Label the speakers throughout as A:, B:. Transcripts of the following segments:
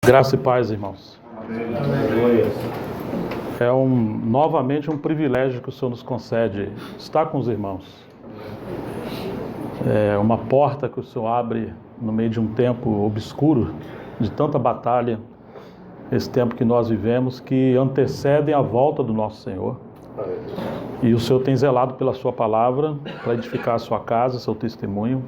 A: Graça e paz, irmãos.
B: Amém.
A: É novamente um privilégio que o Senhor nos concede estar com os irmãos. É uma porta que o Senhor abre no meio de um tempo obscuro, de tanta batalha, esse tempo que nós vivemos, que antecedem a volta do nosso Senhor. E o Senhor tem zelado pela sua palavra, para edificar a sua casa, seu testemunho.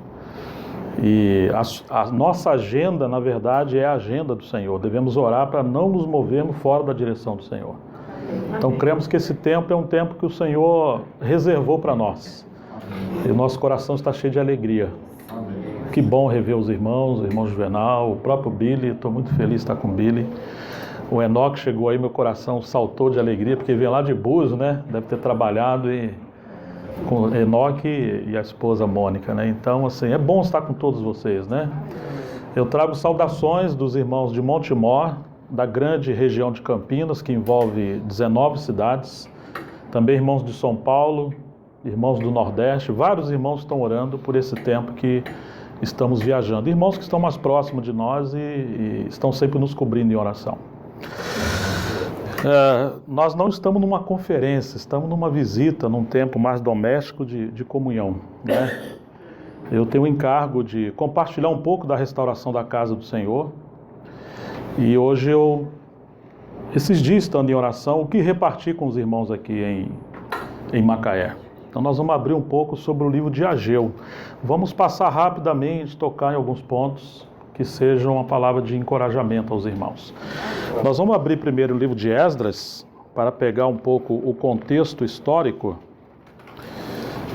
A: E a nossa agenda, na verdade, é a agenda do Senhor. Devemos orar para não nos movermos fora da direção do Senhor. Então, cremos que esse tempo é um tempo que o Senhor reservou para nós. E o nosso coração está cheio de alegria. Que bom rever os irmãos, o irmão Juvenal, o próprio Billy. Estou muito feliz de estar com o Billy. O Enoque chegou aí, meu coração saltou de alegria, porque veio lá de Búzios, né? Deve ter trabalhado com o Enoque e a esposa Mônica, né? Então, assim, é bom estar com todos vocês, né? Eu trago saudações dos irmãos de Montemor, da grande região de Campinas, que envolve 19 cidades. Também irmãos de São Paulo, irmãos do Nordeste. Vários irmãos estão orando por esse tempo que estamos viajando. Irmãos que estão mais próximos de nós e estão sempre nos cobrindo em oração. Nós não estamos numa conferência, estamos numa visita, num tempo mais doméstico de comunhão, né? Eu tenho o encargo de compartilhar um pouco da restauração da casa do Senhor. E hoje esses dias estando em oração, o que repartir com os irmãos aqui em Macaé? Então nós vamos abrir um pouco sobre o livro de Ageu. Vamos passar rapidamente, tocar em alguns pontos que sejam uma palavra de encorajamento aos irmãos. Nós vamos abrir primeiro o livro de Esdras, para pegar um pouco o contexto histórico.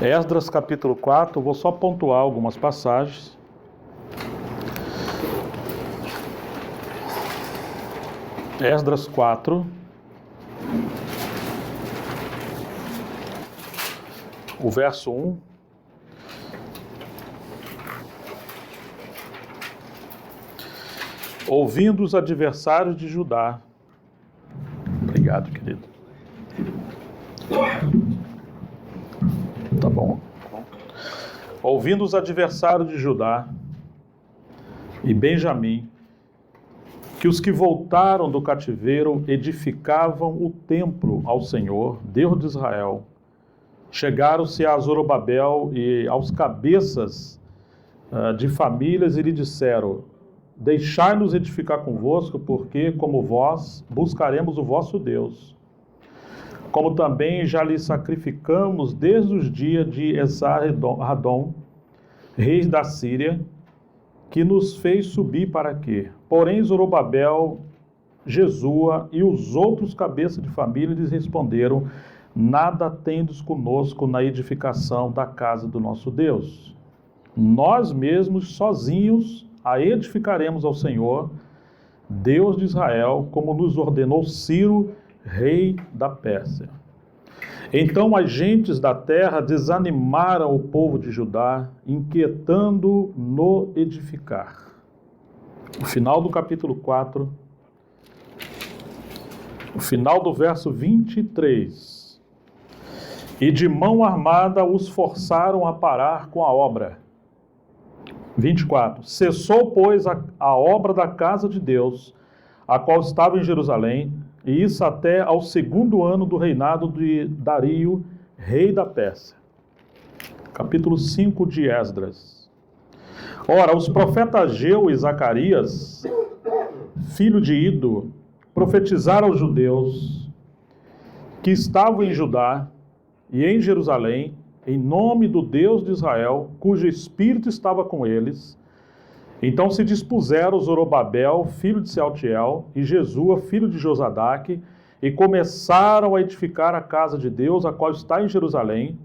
A: Esdras capítulo 4, vou só pontuar algumas passagens. Esdras 4, o verso 1. Ouvindo os adversários de Judá. Obrigado, querido. Tá bom. Ouvindo os adversários de Judá e Benjamim, que os que voltaram do cativeiro edificavam o templo ao Senhor, Deus de Israel, chegaram-se a Zorobabel e aos cabeças de famílias e lhe disseram: deixai-nos edificar convosco, porque, como vós, buscaremos o vosso Deus. Como também já lhe sacrificamos desde os dias de Esar-Hadon, rei da Síria, que nos fez subir para quê? Porém, Zorobabel, Jesua e os outros cabeças de família lhes responderam: nada tendes conosco na edificação da casa do nosso Deus. Nós mesmos, sozinhos, a edificaremos ao Senhor, Deus de Israel, como nos ordenou Ciro, rei da Pérsia. Então as gentes da terra desanimaram o povo de Judá, inquietando no edificar. O final do capítulo 4, o final do verso 23. E de mão armada os forçaram a parar com a obra. 24. Cessou, pois, a obra da casa de Deus, a qual estava em Jerusalém, e isso até ao 2º ano do reinado de Dario, rei da Pérsia. Capítulo 5 de Esdras. Ora, os profetas Ageu e Zacarias, filho de Ido, profetizaram aos judeus que estavam em Judá e em Jerusalém, em nome do Deus de Israel, cujo espírito estava com eles. Então se dispuseram Zorobabel, filho de Sealtiel, e Jesua, filho de Josadaque, e começaram a edificar a casa de Deus, a qual está em Jerusalém,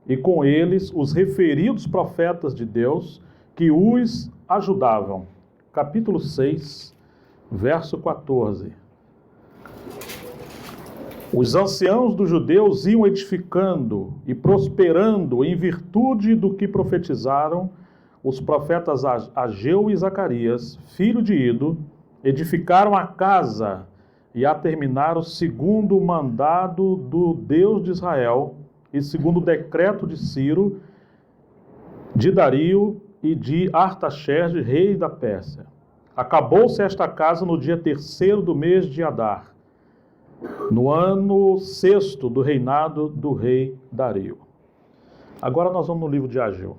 A: e com eles os referidos profetas de Deus, que os ajudavam. Capítulo 6, verso 14. Os anciãos dos judeus iam edificando e prosperando em virtude do que profetizaram os profetas Ageu e Zacarias, filho de Ido, edificaram a casa e a terminaram segundo o mandado do Deus de Israel e segundo o decreto de Ciro, de Dario e de Artaxerxes, rei da Pérsia. Acabou-se esta casa no dia 3º do mês de Adar, no ano 6º do reinado do rei Dario. Agora nós vamos no livro de Ageu.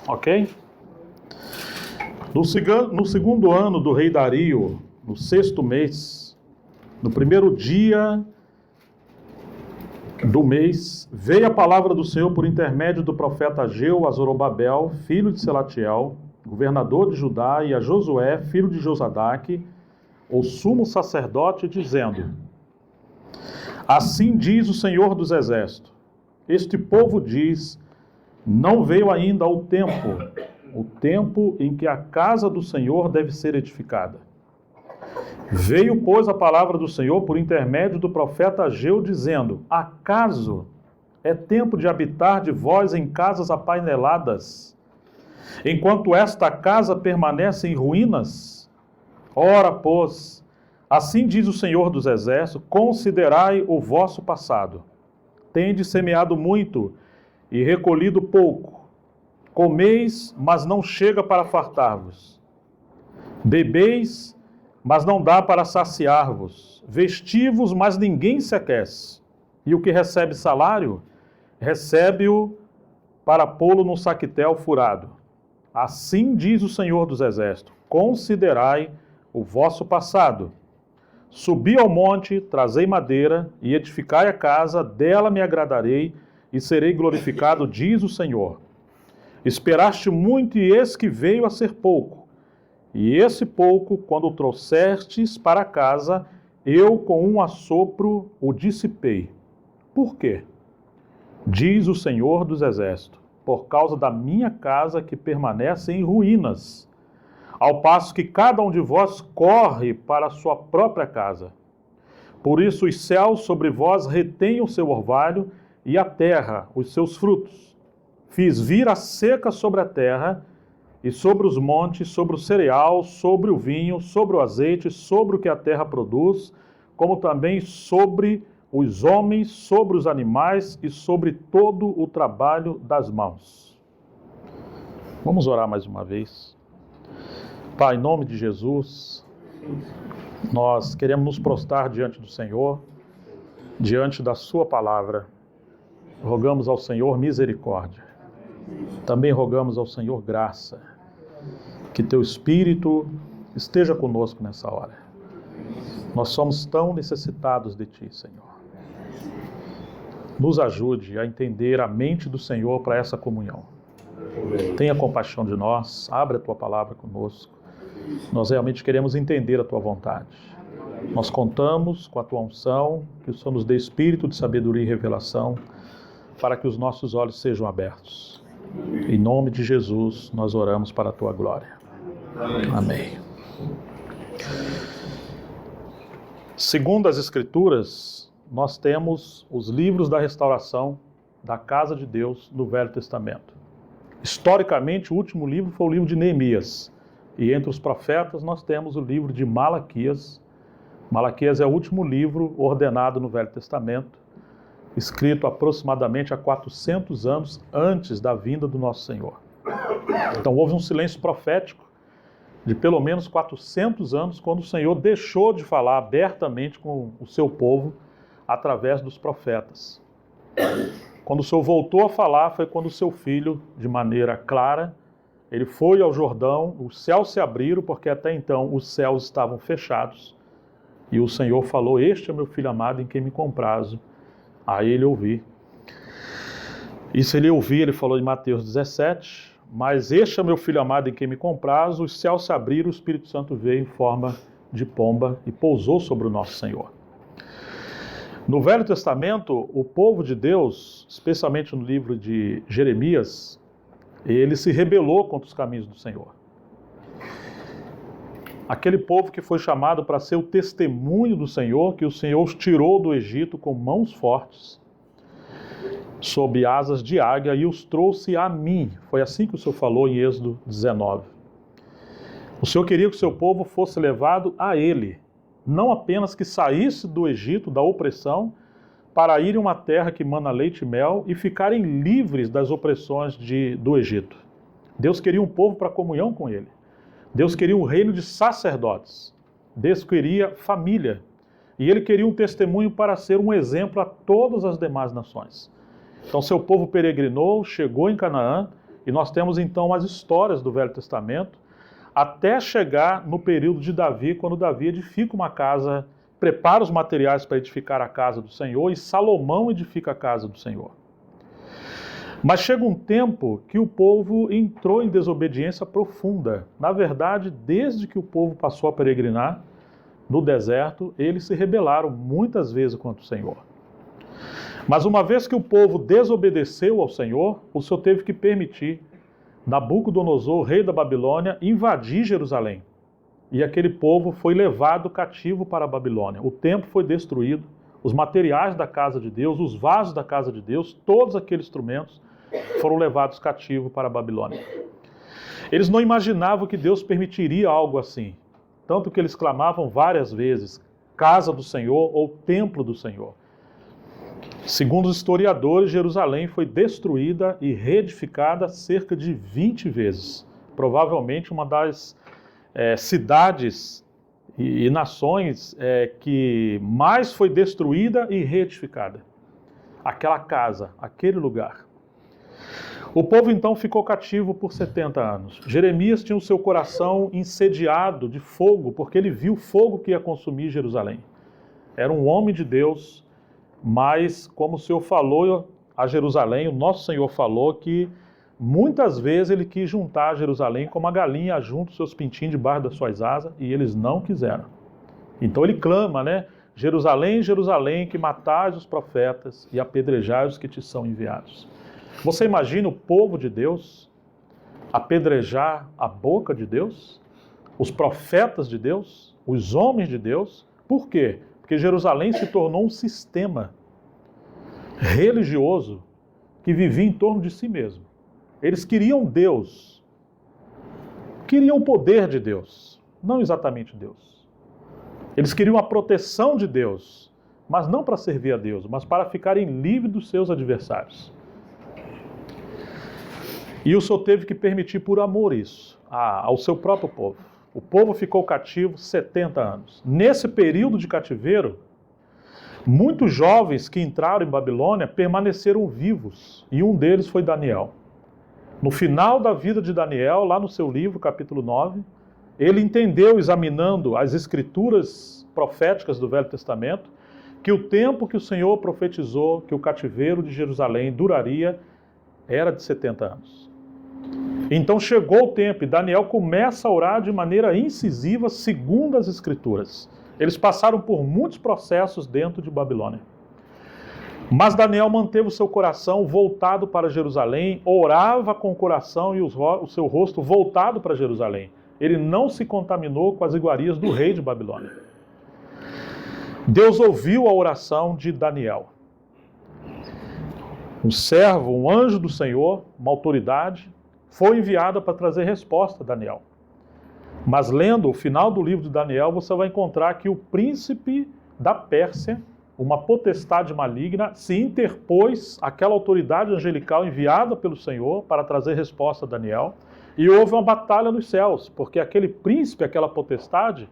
A: Ok? No segundo ano do rei Dario, no 6º mês, no primeiro dia do mês, veio a palavra do Senhor por intermédio do profeta Ageu a Zorobabel, filho de Selatiel, governador de Judá, e a Josué, filho de Josadaque, o sumo sacerdote, dizendo: Assim diz o Senhor dos Exércitos, este povo diz, não veio ainda o tempo em que a casa do Senhor deve ser edificada. Veio, pois, a palavra do Senhor por intermédio do profeta Ageu, dizendo: Acaso é tempo de habitar de vós em casas apaineladas, enquanto esta casa permanece em ruínas? Ora, pois, assim diz o Senhor dos Exércitos, considerai o vosso passado. Tendes semeado muito e recolhido pouco. Comeis, mas não chega para fartar-vos. Bebeis, mas não dá para saciar-vos. Vestivos, mas ninguém se aquece. E o que recebe salário, recebe-o para pô-lo num saquetel furado. Assim diz o Senhor dos Exércitos, considerai o vosso passado. Subi ao monte, trazei madeira, e edificai a casa, dela me agradarei, e serei glorificado, diz o Senhor. Esperaste muito, e eis que veio a ser pouco. E esse pouco, quando o trouxestes para casa, eu com um assopro o dissipei. Por quê? Diz o Senhor dos Exércitos, por causa da minha casa que permanece em ruínas, ao passo que cada um de vós corre para a sua própria casa. Por isso os céus sobre vós retêm o seu orvalho, e a terra os seus frutos. Fiz vir a seca sobre a terra, e sobre os montes, sobre o cereal, sobre o vinho, sobre o azeite, sobre o que a terra produz, como também sobre os homens, sobre os animais e sobre todo o trabalho das mãos. Vamos orar mais uma vez. Pai, em nome de Jesus, nós queremos nos prostrar diante do Senhor, diante da sua palavra. Rogamos ao Senhor misericórdia. Também rogamos ao Senhor graça. Que teu Espírito esteja conosco nessa hora. Nós somos tão necessitados de ti, Senhor. Nos ajude a entender a mente do Senhor para essa comunhão. Tenha compaixão de nós, abra a tua palavra conosco. Nós realmente queremos entender a tua vontade. Nós contamos com a tua unção, que o Senhor nos dê espírito de sabedoria e revelação, para que os nossos olhos sejam abertos. Em nome de Jesus, nós oramos para a tua glória. Amém. Segundo as Escrituras, nós temos os livros da restauração da casa de Deus no Velho Testamento. Historicamente, o último livro foi o livro de Neemias. E entre os profetas, nós temos o livro de Malaquias. Malaquias é o último livro ordenado no Velho Testamento, escrito aproximadamente há 400 anos antes da vinda do nosso Senhor. Então houve um silêncio profético de pelo menos 400 anos, quando o Senhor deixou de falar abertamente com o seu povo através dos profetas. Quando o Senhor voltou a falar foi quando o seu filho, de maneira clara, ele foi ao Jordão, os céus se abriram, porque até então os céus estavam fechados, e o Senhor falou: este é meu filho amado em quem me comprazo. Aí ele ouviu. E se ele ouvir, ele falou em Mateus 17, mas este é meu filho amado em quem me comprazo, os céus se abriram, o Espírito Santo veio em forma de pomba e pousou sobre o nosso Senhor. No Velho Testamento, o povo de Deus, especialmente no livro de Jeremias, ele se rebelou contra os caminhos do Senhor. aquele povo que foi chamado para ser o testemunho do Senhor, que o Senhor os tirou do Egito com mãos fortes, sob asas de águia, e os trouxe a mim. Foi assim que o Senhor falou em Êxodo 19. O Senhor queria que o seu povo fosse levado a Ele, não apenas que saísse do Egito, da opressão, para ir em uma terra que mana leite e mel e ficarem livres das opressões do Egito. Deus queria um povo para comunhão com Ele. Deus queria um reino de sacerdotes. Deus queria família. E Ele queria um testemunho para ser um exemplo a todas as demais nações. Então, seu povo peregrinou, chegou em Canaã, e nós temos então as histórias do Velho Testamento, até chegar no período de Davi, quando Davi edifica uma casa, prepara os materiais para edificar a casa do Senhor, e Salomão edifica a casa do Senhor. Mas chega um tempo que o povo entrou em desobediência profunda. Na verdade, desde que o povo passou a peregrinar no deserto, eles se rebelaram muitas vezes contra o Senhor. Mas uma vez que o povo desobedeceu ao Senhor, o Senhor teve que permitir Nabucodonosor, rei da Babilônia, invadir Jerusalém. E aquele povo foi levado cativo para a Babilônia. O templo foi destruído, os materiais da casa de Deus, os vasos da casa de Deus, todos aqueles instrumentos foram levados cativos para a Babilônia. Eles não imaginavam que Deus permitiria algo assim. Tanto que eles clamavam várias vezes, casa do Senhor ou templo do Senhor. Segundo os historiadores, Jerusalém foi destruída e reedificada cerca de 20 vezes. Provavelmente uma das cidades e nações que mais foi destruída e reedificada. Aquela casa, aquele lugar. O povo então ficou cativo por 70 anos. Jeremias tinha o seu coração incendiado de fogo, porque ele viu o fogo que ia consumir Jerusalém. Era um homem de Deus, mas como o Senhor falou a Jerusalém, o nosso Senhor falou que muitas vezes ele quis juntar Jerusalém como a galinha junta os seus pintinhos debaixo das suas asas, e eles não quiseram. Então ele clama, né? Jerusalém, Jerusalém, que matais os profetas e apedrejais os que te são enviados. Você imagina o povo de Deus apedrejar a boca de Deus? Os profetas de Deus? Os homens de Deus? Por quê? Porque Jerusalém se tornou um sistema religioso que vivia em torno de si mesmo. Eles queriam Deus, queriam o poder de Deus, não exatamente Deus. Eles queriam a proteção de Deus, mas não para servir a Deus, mas para ficarem livres dos seus adversários. E o Senhor teve que permitir por amor isso ao seu próprio povo. O povo ficou cativo 70 anos. Nesse período de cativeiro, muitos jovens que entraram em Babilônia permaneceram vivos, e um deles foi Daniel. No final da vida de Daniel, lá no seu livro, capítulo 9, ele entendeu, examinando as escrituras proféticas do Velho Testamento, que o tempo que o Senhor profetizou que o cativeiro de Jerusalém duraria era de 70 anos. Então chegou o tempo e Daniel começa a orar de maneira incisiva segundo as Escrituras. Eles passaram por muitos processos dentro de Babilônia. Mas Daniel manteve o seu coração voltado para Jerusalém, orava com o coração e o seu rosto voltado para Jerusalém. Ele não se contaminou com as iguarias do rei de Babilônia. Deus ouviu a oração de Daniel. Um servo, um anjo do Senhor, uma autoridade, foi enviada para trazer resposta a Daniel. Mas lendo o final do livro de Daniel, você vai encontrar que o príncipe da Pérsia, uma potestade maligna, se interpôs àquela autoridade angelical enviada pelo Senhor para trazer resposta a Daniel, e houve uma batalha nos céus, porque aquele príncipe, aquela potestade,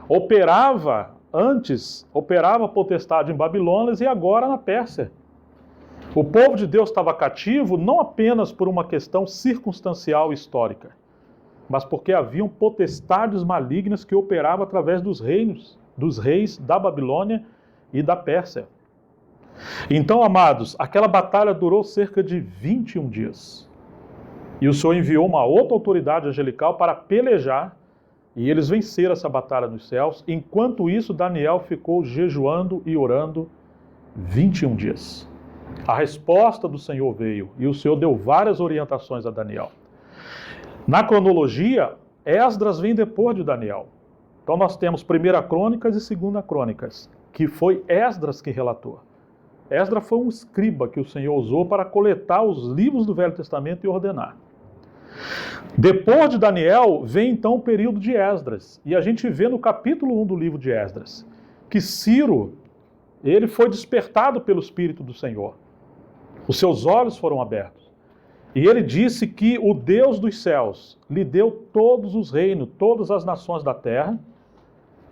A: operava a potestade em Babilônia e agora na Pérsia. O povo de Deus estava cativo não apenas por uma questão circunstancial histórica, mas porque haviam potestades malignas que operavam através dos reis da Babilônia e da Pérsia. Então, amados, aquela batalha durou cerca de 21 dias. E o Senhor enviou uma outra autoridade angelical para pelejar, e eles venceram essa batalha nos céus. Enquanto isso, Daniel ficou jejuando e orando 21 dias. A resposta do Senhor veio, e o Senhor deu várias orientações a Daniel. Na cronologia, Esdras vem depois de Daniel. Então nós temos 1 Crônicas e 2 Crônicas, que foi Esdras que relatou. Esdras foi um escriba que o Senhor usou para coletar os livros do Velho Testamento e ordenar. Depois de Daniel, vem então o período de Esdras. E a gente vê no capítulo 1 do livro de Esdras, que Ciro, ele foi despertado pelo Espírito do Senhor. Os seus olhos foram abertos. E ele disse que o Deus dos céus lhe deu todos os reinos, todas as nações da terra,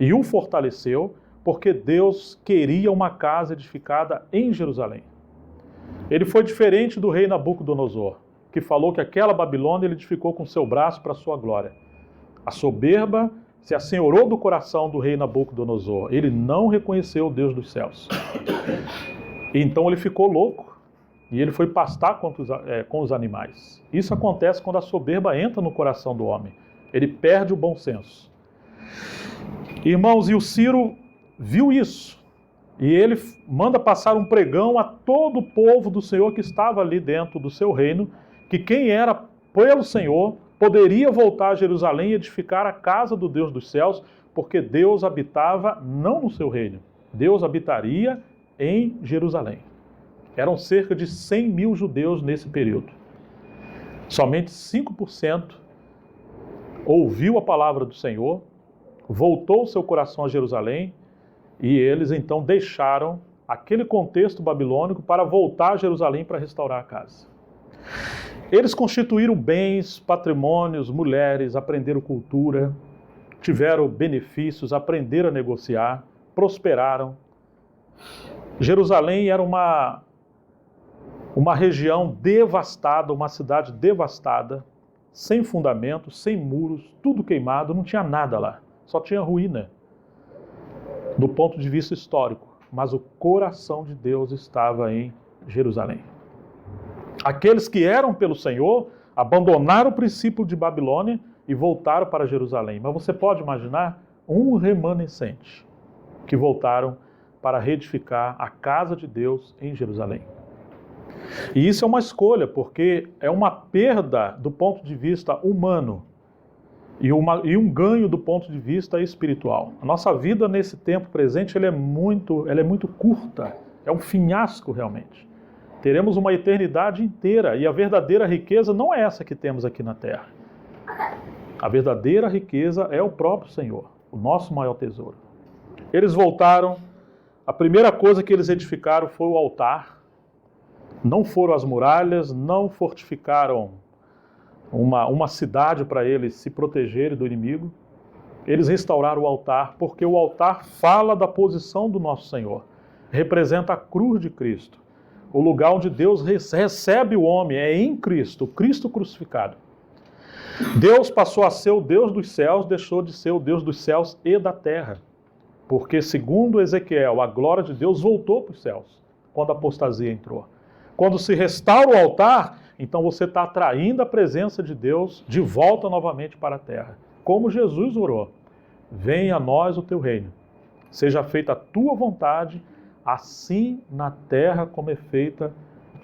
A: e o fortaleceu, porque Deus queria uma casa edificada em Jerusalém. Ele foi diferente do rei Nabucodonosor, que falou que aquela Babilônia ele edificou com seu braço para sua glória. A soberba se assenhorou do coração do rei Nabucodonosor. Ele não reconheceu o Deus dos céus. Então ele ficou louco e ele foi pastar com os animais. Isso acontece quando a soberba entra no coração do homem. Ele perde o bom senso. Irmãos, e o Ciro viu isso. E ele manda passar um pregão a todo o povo do Senhor que estava ali dentro do seu reino, que quem era pelo Senhor poderia voltar a Jerusalém e edificar a casa do Deus dos céus, porque Deus habitava não no seu reino, Deus habitaria em Jerusalém. Eram cerca de 100 mil judeus nesse período. Somente 5% ouviu a palavra do Senhor, voltou seu coração a Jerusalém, e eles então deixaram aquele contexto babilônico para voltar a Jerusalém para restaurar a casa. Eles constituíram bens, patrimônios, mulheres, aprenderam cultura, tiveram benefícios, aprenderam a negociar, prosperaram. Jerusalém era uma região devastada, uma cidade devastada, sem fundamento, sem muros, tudo queimado, não tinha nada lá, só tinha ruína, do ponto de vista histórico. Mas o coração de Deus estava em Jerusalém. Aqueles que eram pelo Senhor abandonaram o princípio de Babilônia e voltaram para Jerusalém. Mas você pode imaginar um remanescente que voltaram para reedificar a casa de Deus em Jerusalém. E isso é uma escolha, porque é uma perda do ponto de vista humano e um ganho do ponto de vista espiritual. A nossa vida nesse tempo presente ela é muito curta, é um finhasco realmente. Teremos uma eternidade inteira e a verdadeira riqueza não é essa que temos aqui na terra. A verdadeira riqueza é o próprio Senhor, o nosso maior tesouro. Eles voltaram, a primeira coisa que eles edificaram foi o altar. Não foram as muralhas, não fortificaram uma cidade para eles se protegerem do inimigo. Eles restauraram o altar, porque o altar fala da posição do nosso Senhor. Representa a cruz de Cristo. O lugar onde Deus recebe o homem é em Cristo, o Cristo crucificado. Deus passou a ser o Deus dos céus, deixou de ser o Deus dos céus e da terra. Porque, segundo Ezequiel, a glória de Deus voltou para os céus, quando a apostasia entrou. Quando se restaura o altar, então você está atraindo a presença de Deus de volta novamente para a terra. Como Jesus orou: venha a nós o teu reino, seja feita a tua vontade, assim na terra como é feita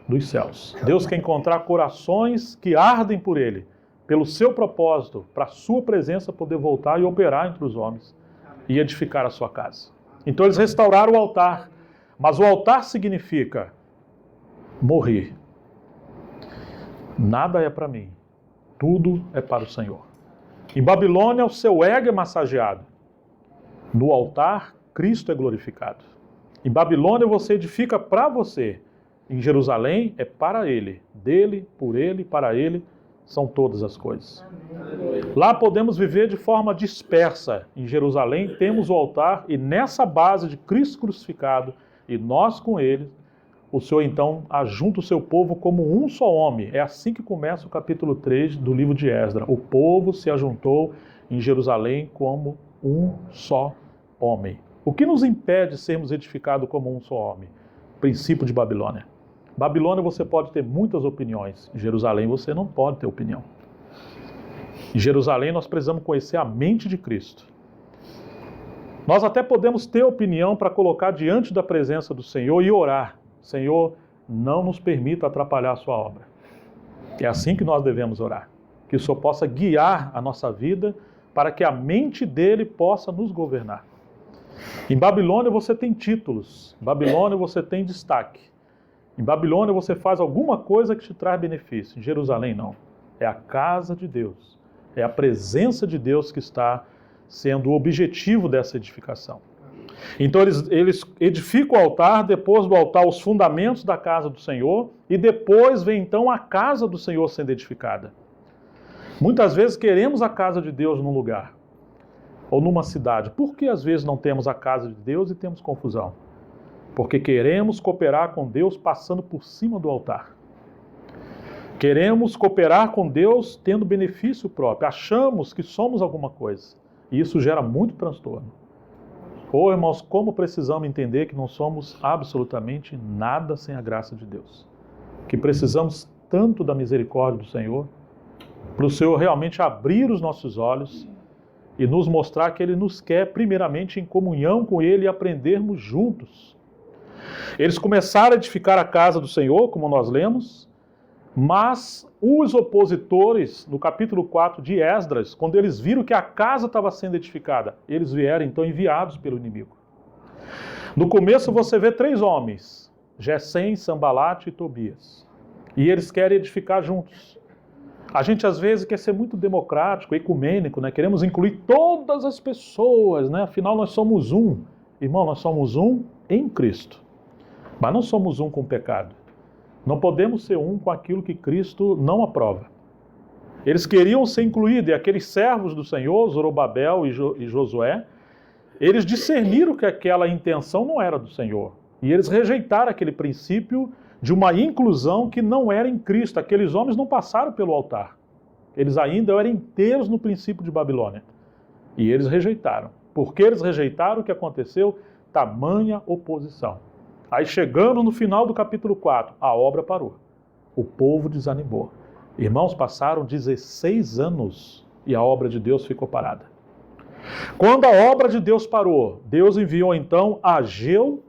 A: nos céus. Deus quer encontrar corações que ardem por Ele, pelo seu propósito, para a sua presença poder voltar e operar entre os homens e edificar a sua casa. Então eles restauraram o altar, mas o altar significa morrer. Nada é para mim, tudo é para o Senhor. Em Babilônia o seu ego é massageado. No altar, Cristo é glorificado. Em Babilônia você edifica para você. Em Jerusalém é para Ele. Dele, por Ele, para Ele são todas as coisas. Lá podemos viver de forma dispersa. Em Jerusalém temos o altar e nessa base de Cristo crucificado e nós com Ele, o Senhor então ajunta o seu povo como um só homem. É assim que começa o capítulo 3 do livro de Esdras. O povo se ajuntou em Jerusalém como um só homem. O que nos impede de sermos edificados como um só homem? Princípio de Babilônia. Babilônia você pode ter muitas opiniões. Em Jerusalém você não pode ter opinião. Em Jerusalém nós precisamos conhecer a mente de Cristo. Nós até podemos ter opinião para colocar diante da presença do Senhor e orar. Senhor, não nos permita atrapalhar a sua obra. É assim que nós devemos orar. que o Senhor possa guiar a nossa vida para que a mente dele possa nos governar. Em Babilônia você tem títulos, em Babilônia você tem destaque, em Babilônia você faz alguma coisa que te traz benefício, em Jerusalém não. É a casa de Deus, é a presença de Deus que está sendo o objetivo dessa edificação. Então eles edificam o altar, depois do altar os fundamentos da casa do Senhor, e depois vem então a casa do Senhor sendo edificada. Muitas vezes queremos a casa de Deus num lugar, ou numa cidade. Por que às vezes não temos a casa de Deus e temos confusão? Porque queremos cooperar com Deus passando por cima do altar. Queremos cooperar com Deus tendo benefício próprio. Achamos que somos alguma coisa. E isso gera muito transtorno. Ou, irmãos, como precisamos entender que não somos absolutamente nada sem a graça de Deus. Que precisamos tanto da misericórdia do Senhor, para o Senhor realmente abrir os nossos olhos e nos mostrar que Ele nos quer primeiramente em comunhão com Ele e aprendermos juntos. Eles começaram a edificar a casa do Senhor, como nós lemos, mas os opositores, no capítulo 4 de Esdras, quando eles viram que a casa estava sendo edificada, eles vieram então enviados pelo inimigo. No começo você vê 3 homens, Gesem, Sambalate e Tobias, e eles querem edificar juntos. A gente às vezes quer ser muito democrático, ecumênico, né? Queremos incluir todas as pessoas, né? Afinal nós somos um. Irmão, nós somos um em Cristo, mas não somos um com o pecado. Não podemos ser um com aquilo que Cristo não aprova. Eles queriam ser incluídos, e aqueles servos do Senhor, Zorobabel e Josué, eles discerniram que aquela intenção não era do Senhor. E eles rejeitaram aquele princípio de uma inclusão que não era em Cristo. Aqueles homens não passaram pelo altar. Eles ainda eram inteiros no princípio de Babilônia. E eles rejeitaram. Porque eles rejeitaram, o que aconteceu? Tamanha oposição. Aí chegamos no final do capítulo 4, a obra parou. O povo desanimou. Irmãos, passaram 16 anos e a obra de Deus ficou parada. Quando a obra de Deus parou, Deus enviou então Ageu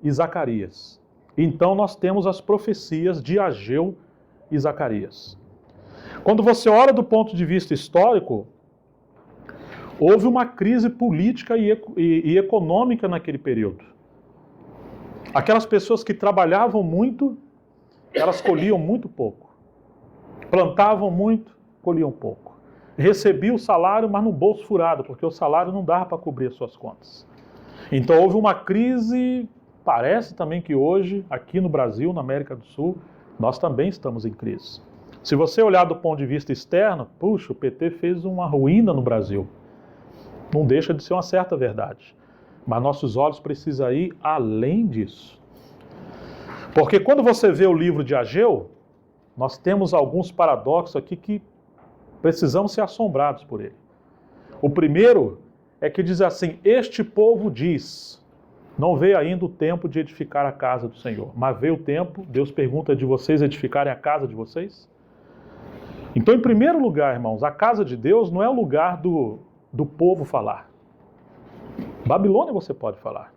A: e Zacarias. Então nós temos as profecias de Ageu e Zacarias. Quando você olha do ponto de vista histórico, houve uma crise política e econômica naquele período. Aquelas pessoas que trabalhavam muito, elas colhiam muito pouco. Plantavam muito, colhiam pouco. Recebiam o salário, mas no bolso furado, porque o salário não dava para cobrir as suas contas. Então houve uma crise, parece também que hoje, aqui no Brasil, na América do Sul, nós também estamos em crise. Se você olhar do ponto de vista externo, puxa, o PT fez uma ruína no Brasil. Não deixa de ser uma certa verdade. Mas nossos olhos precisam ir além disso. Porque quando você vê o livro de Ageu, nós temos alguns paradoxos aqui que precisamos ser assombrados por ele. O primeiro é que diz assim: este povo diz, não veio ainda o tempo de edificar a casa do Senhor, mas veio o tempo, Deus pergunta, de vocês edificarem a casa de vocês? Então, em primeiro lugar, irmãos, a casa de Deus não é o lugar do povo falar. Babilônia você pode falar.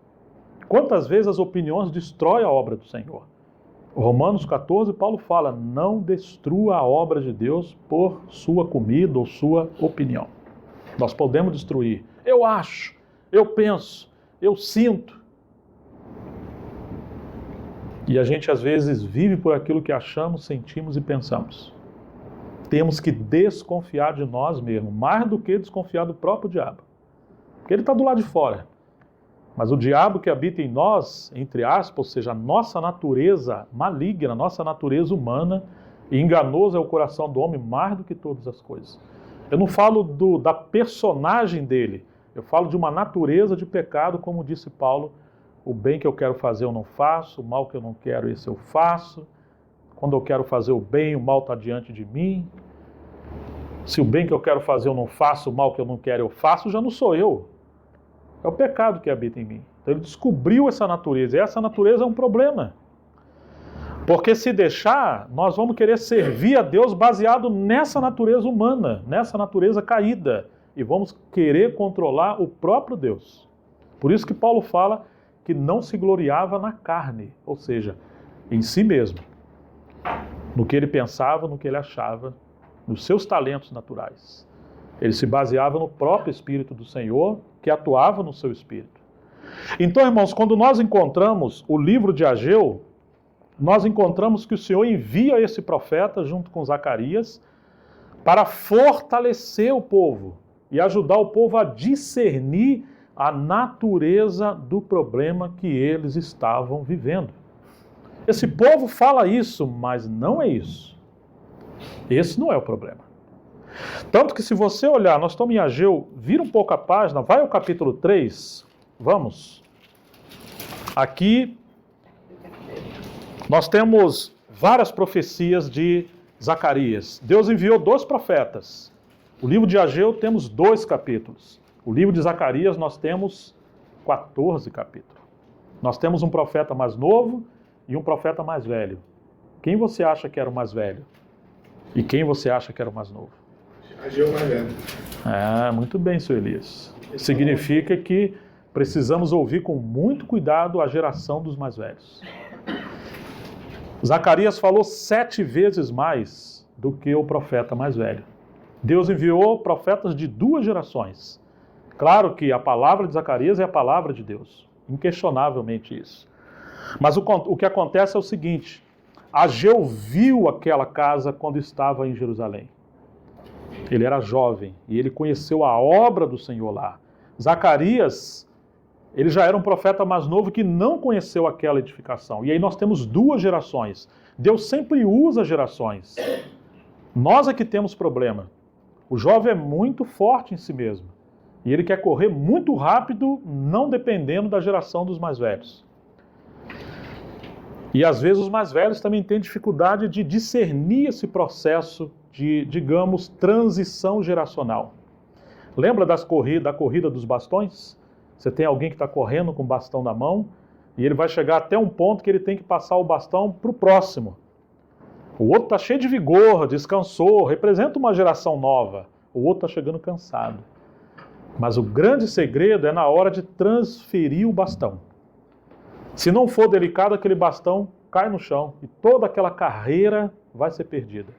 A: Quantas vezes as opiniões destroem a obra do Senhor? Romanos 14, Paulo fala, não destrua a obra de Deus por sua comida ou sua opinião. Nós podemos destruir. Eu acho, eu penso, eu sinto. E a gente às vezes vive por aquilo que achamos, sentimos e pensamos. Temos que desconfiar de nós mesmos, mais do que desconfiar do próprio diabo. Porque ele está do lado de fora. Mas o diabo que habita em nós, entre aspas, ou seja, a nossa natureza maligna, a nossa natureza humana, e enganoso é o coração do homem mais do que todas as coisas. Eu não falo da personagem dele, eu falo de uma natureza de pecado, como disse Paulo, o bem que eu quero fazer eu não faço, o mal que eu não quero esse eu faço, quando eu quero fazer o bem, o mal está diante de mim. Se o bem que eu quero fazer eu não faço, o mal que eu não quero eu faço, já não sou eu. É o pecado que habita em mim. Então ele descobriu essa natureza, e essa natureza é um problema. Porque se deixar, nós vamos querer servir a Deus baseado nessa natureza humana, nessa natureza caída, e vamos querer controlar o próprio Deus. Por isso que Paulo fala que não se gloriava na carne, ou seja, em si mesmo, no que ele pensava, no que ele achava, nos seus talentos naturais. Ele se baseava no próprio Espírito do Senhor, que atuava no seu espírito. Então, irmãos, quando nós encontramos o livro de Ageu, nós encontramos que o Senhor envia esse profeta junto com Zacarias para fortalecer o povo e ajudar o povo a discernir a natureza do problema que eles estavam vivendo. Esse povo fala isso, mas não é isso. Esse não é o problema. Tanto que se você olhar, nós estamos em Ageu, vira um pouco a página, vai ao capítulo 3, vamos. Aqui nós temos várias profecias de Zacarias. Deus enviou 2 profetas. O livro de Ageu temos 2 capítulos. O livro de Zacarias nós temos 14 capítulos. Nós temos um profeta mais novo e um profeta mais velho. Quem você acha que era o mais velho? E quem você acha que era o mais novo?
B: Ageu mais velho.
A: Muito bem, seu Elias. Significa que precisamos ouvir com muito cuidado a geração dos mais velhos. Zacarias falou 7 vezes mais do que o profeta mais velho. Deus enviou profetas de 2 gerações. Claro que a palavra de Zacarias é a palavra de Deus, inquestionavelmente isso. Mas o que acontece é o seguinte: Ageu viu aquela casa quando estava em Jerusalém. Ele era jovem e ele conheceu a obra do Senhor lá. Zacarias, ele já era um profeta mais novo que não conheceu aquela edificação. E aí nós temos 2 gerações. Deus sempre usa gerações. Nós é que temos problema. O jovem é muito forte em si mesmo. E ele quer correr muito rápido, não dependendo da geração dos mais velhos. E às vezes os mais velhos também têm dificuldade de discernir esse processo de, digamos, transição geracional. Lembra da corrida dos bastões? Você tem alguém que está correndo com o bastão na mão e ele vai chegar até um ponto que ele tem que passar o bastão para o próximo. O outro está cheio de vigor, descansou, representa uma geração nova. O outro está chegando cansado. Mas o grande segredo é na hora de transferir o bastão. Se não for delicado, aquele bastão cai no chão e toda aquela carreira vai ser perdida.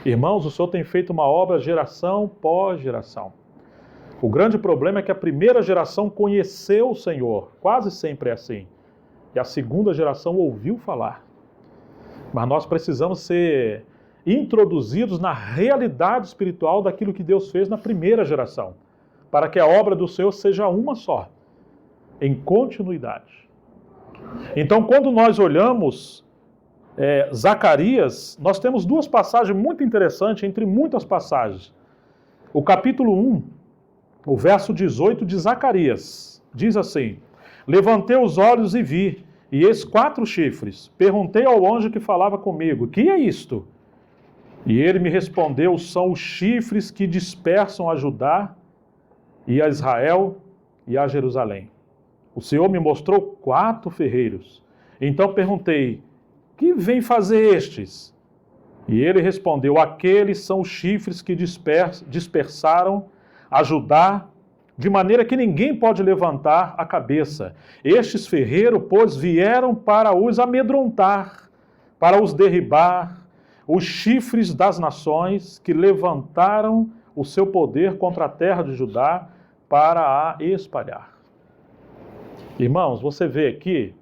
A: Irmãos, o Senhor tem feito uma obra geração pós geração. O grande problema é que a primeira geração conheceu o Senhor, quase sempre é assim. E a segunda geração ouviu falar. Mas nós precisamos ser introduzidos na realidade espiritual daquilo que Deus fez na primeira geração, para que a obra do Senhor seja uma só, em continuidade. Então, quando nós olhamos Zacarias, nós temos 2 passagens muito interessantes, entre muitas passagens. O capítulo 1, o verso 18 de Zacarias, diz assim: Levantei os olhos e vi, e eis 4 chifres. Perguntei ao anjo que falava comigo: que é isto? E ele me respondeu: são os chifres que dispersam a Judá e a Israel e a Jerusalém. O Senhor me mostrou 4 ferreiros. Então perguntei: que vem fazer estes? E ele respondeu: aqueles são os chifres que dispersaram a Judá, de maneira que ninguém pode levantar a cabeça. Estes ferreiros, pois, vieram para os amedrontar, para os derribar, os chifres das nações que levantaram o seu poder contra a terra de Judá para a espalhar. Irmãos, você vê aqui,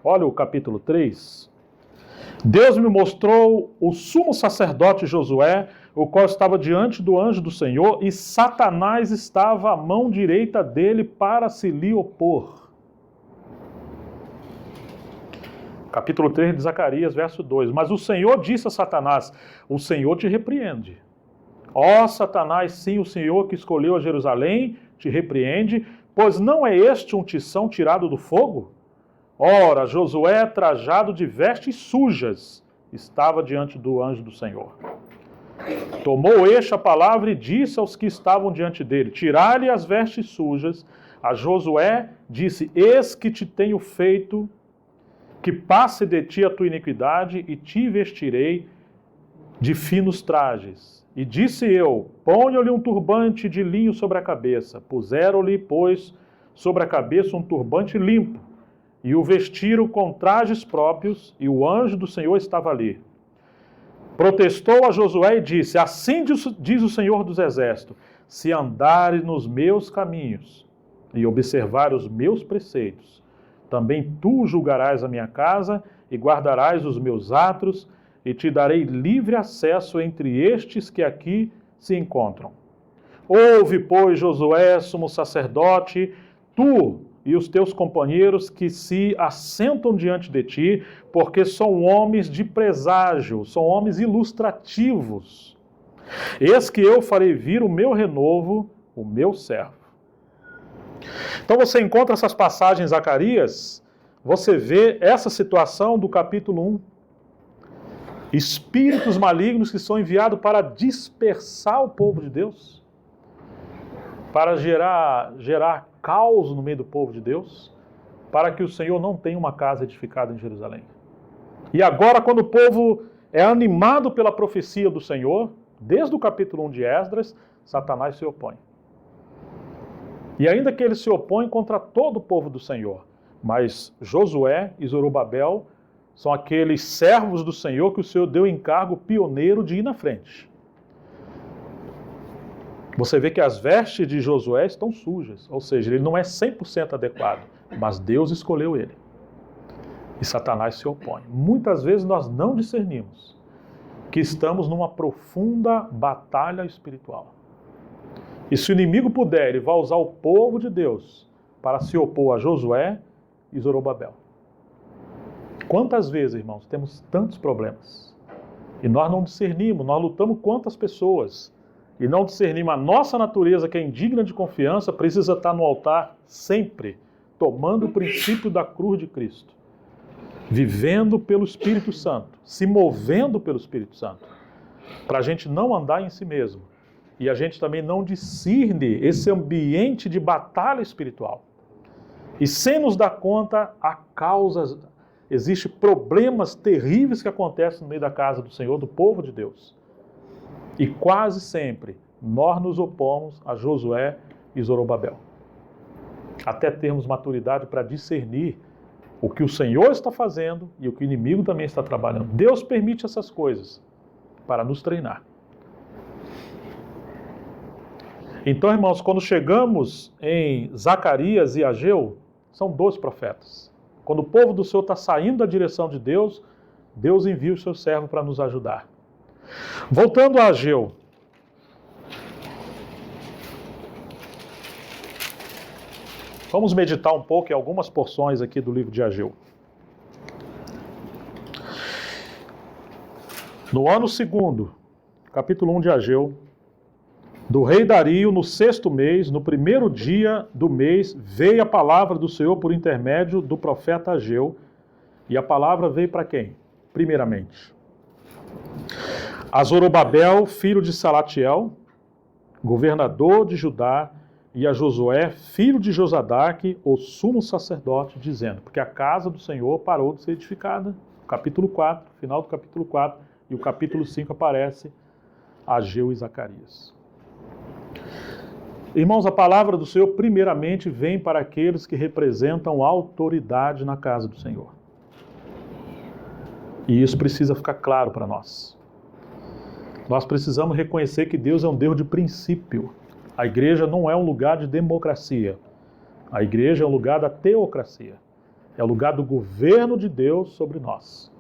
A: olha o capítulo 3. Deus me mostrou o sumo sacerdote Josué, o qual estava diante do anjo do Senhor, e Satanás estava à mão direita dele para se lhe opor. Capítulo 3 de Zacarias, verso 2. Mas o Senhor disse a Satanás: o Senhor te repreende. Ó Satanás, sim, o Senhor que escolheu a Jerusalém te repreende, pois não é este um tição tirado do fogo? Ora, Josué, trajado de vestes sujas, estava diante do anjo do Senhor. Tomou este a palavra e disse aos que estavam diante dele: tirai-lhe as vestes sujas. A Josué disse: eis que te tenho feito que passe de ti a tua iniquidade, e te vestirei de finos trajes. E disse eu: ponham-lhe um turbante de linho sobre a cabeça. Puseram-lhe, pois, sobre a cabeça um turbante limpo, e o vestiram com trajes próprios, e o anjo do Senhor estava ali. protestou a Josué e disse: assim diz o Senhor dos Exércitos, se andares nos meus caminhos e observar os meus preceitos, também tu julgarás a minha casa e guardarás os meus atos, e te darei livre acesso entre estes que aqui se encontram. Ouve, pois, Josué, sumo sacerdote, tu e os teus companheiros que se assentam diante de ti, porque são homens de preságio, são homens ilustrativos. Eis que eu farei vir o meu renovo, o meu servo. Então você encontra essas passagens em Zacarias, você vê essa situação do capítulo 1. Espíritos malignos que são enviados para dispersar o povo de Deus, para gerar caos no meio do povo de Deus, para que o Senhor não tenha uma casa edificada em Jerusalém. E agora, quando o povo é animado pela profecia do Senhor, desde o capítulo 1 de Esdras, Satanás se opõe. E ainda que ele se opõe contra todo o povo do Senhor, mas Josué e Zorobabel são aqueles servos do Senhor que o Senhor deu encargo pioneiro de ir na frente. Você vê que as vestes de Josué estão sujas, ou seja, ele não é 100% adequado, mas Deus escolheu ele. E Satanás se opõe. Muitas vezes nós não discernimos que estamos numa profunda batalha espiritual. E se o inimigo puder, ele vai usar o povo de Deus para se opor a Josué e Zorobabel. Quantas vezes, irmãos, temos tantos problemas e nós não discernimos, nós lutamos contra as pessoas e não discernimos a nossa natureza, que é indigna de confiança, precisa estar no altar sempre, tomando o princípio da cruz de Cristo, vivendo pelo Espírito Santo, se movendo pelo Espírito Santo, para a gente não andar em si mesmo e a gente também não discerne esse ambiente de batalha espiritual. E sem nos dar conta, há causas, existem problemas terríveis que acontecem no meio da casa do Senhor, do povo de Deus. E quase sempre nós nos opomos a Josué e Zorobabel. Até termos maturidade para discernir o que o Senhor está fazendo e o que o inimigo também está trabalhando. Deus permite essas coisas para nos treinar. Então, irmãos, quando chegamos em Zacarias e Ageu, são 2 profetas. Quando o povo do Senhor está saindo da direção de Deus, Deus envia o seu servo para nos ajudar. Voltando a Ageu. Vamos meditar um pouco em algumas porções aqui do livro de Ageu. No ano 2º, capítulo 1 de Ageu, do rei Dario, no 6º mês, no 1º dia do mês, veio a palavra do Senhor por intermédio do profeta Ageu. E a palavra veio para quem? Primeiramente, a Zorobabel, filho de Salatiel, governador de Judá, e a Josué, filho de Josadaque, o sumo sacerdote, dizendo, porque a casa do Senhor parou de ser edificada. Capítulo 4, final do capítulo 4, e o capítulo 5 aparece Ageu e Zacarias. Irmãos, a palavra do Senhor primeiramente vem para aqueles que representam a autoridade na casa do Senhor. E isso precisa ficar claro para nós. Nós precisamos reconhecer que Deus é um Deus de princípio. A igreja não é um lugar de democracia. A igreja é um lugar da teocracia. É o lugar do governo de Deus sobre nós.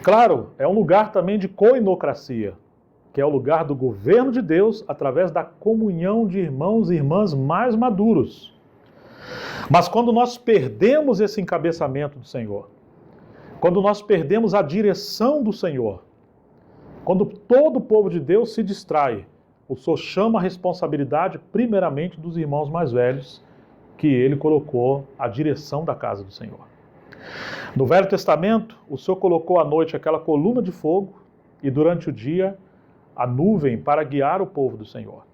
A: Claro, é um lugar também de coinocracia, que é o lugar do governo de Deus através da comunhão de irmãos e irmãs mais maduros. Mas quando nós perdemos esse encabeçamento do Senhor, quando nós perdemos a direção do Senhor, quando todo o povo de Deus se distrai, o Senhor chama a responsabilidade primeiramente dos irmãos mais velhos, que ele colocou a direção da casa do Senhor. No Velho Testamento, o Senhor colocou à noite aquela coluna de fogo e durante o dia a nuvem para guiar o povo do Senhor.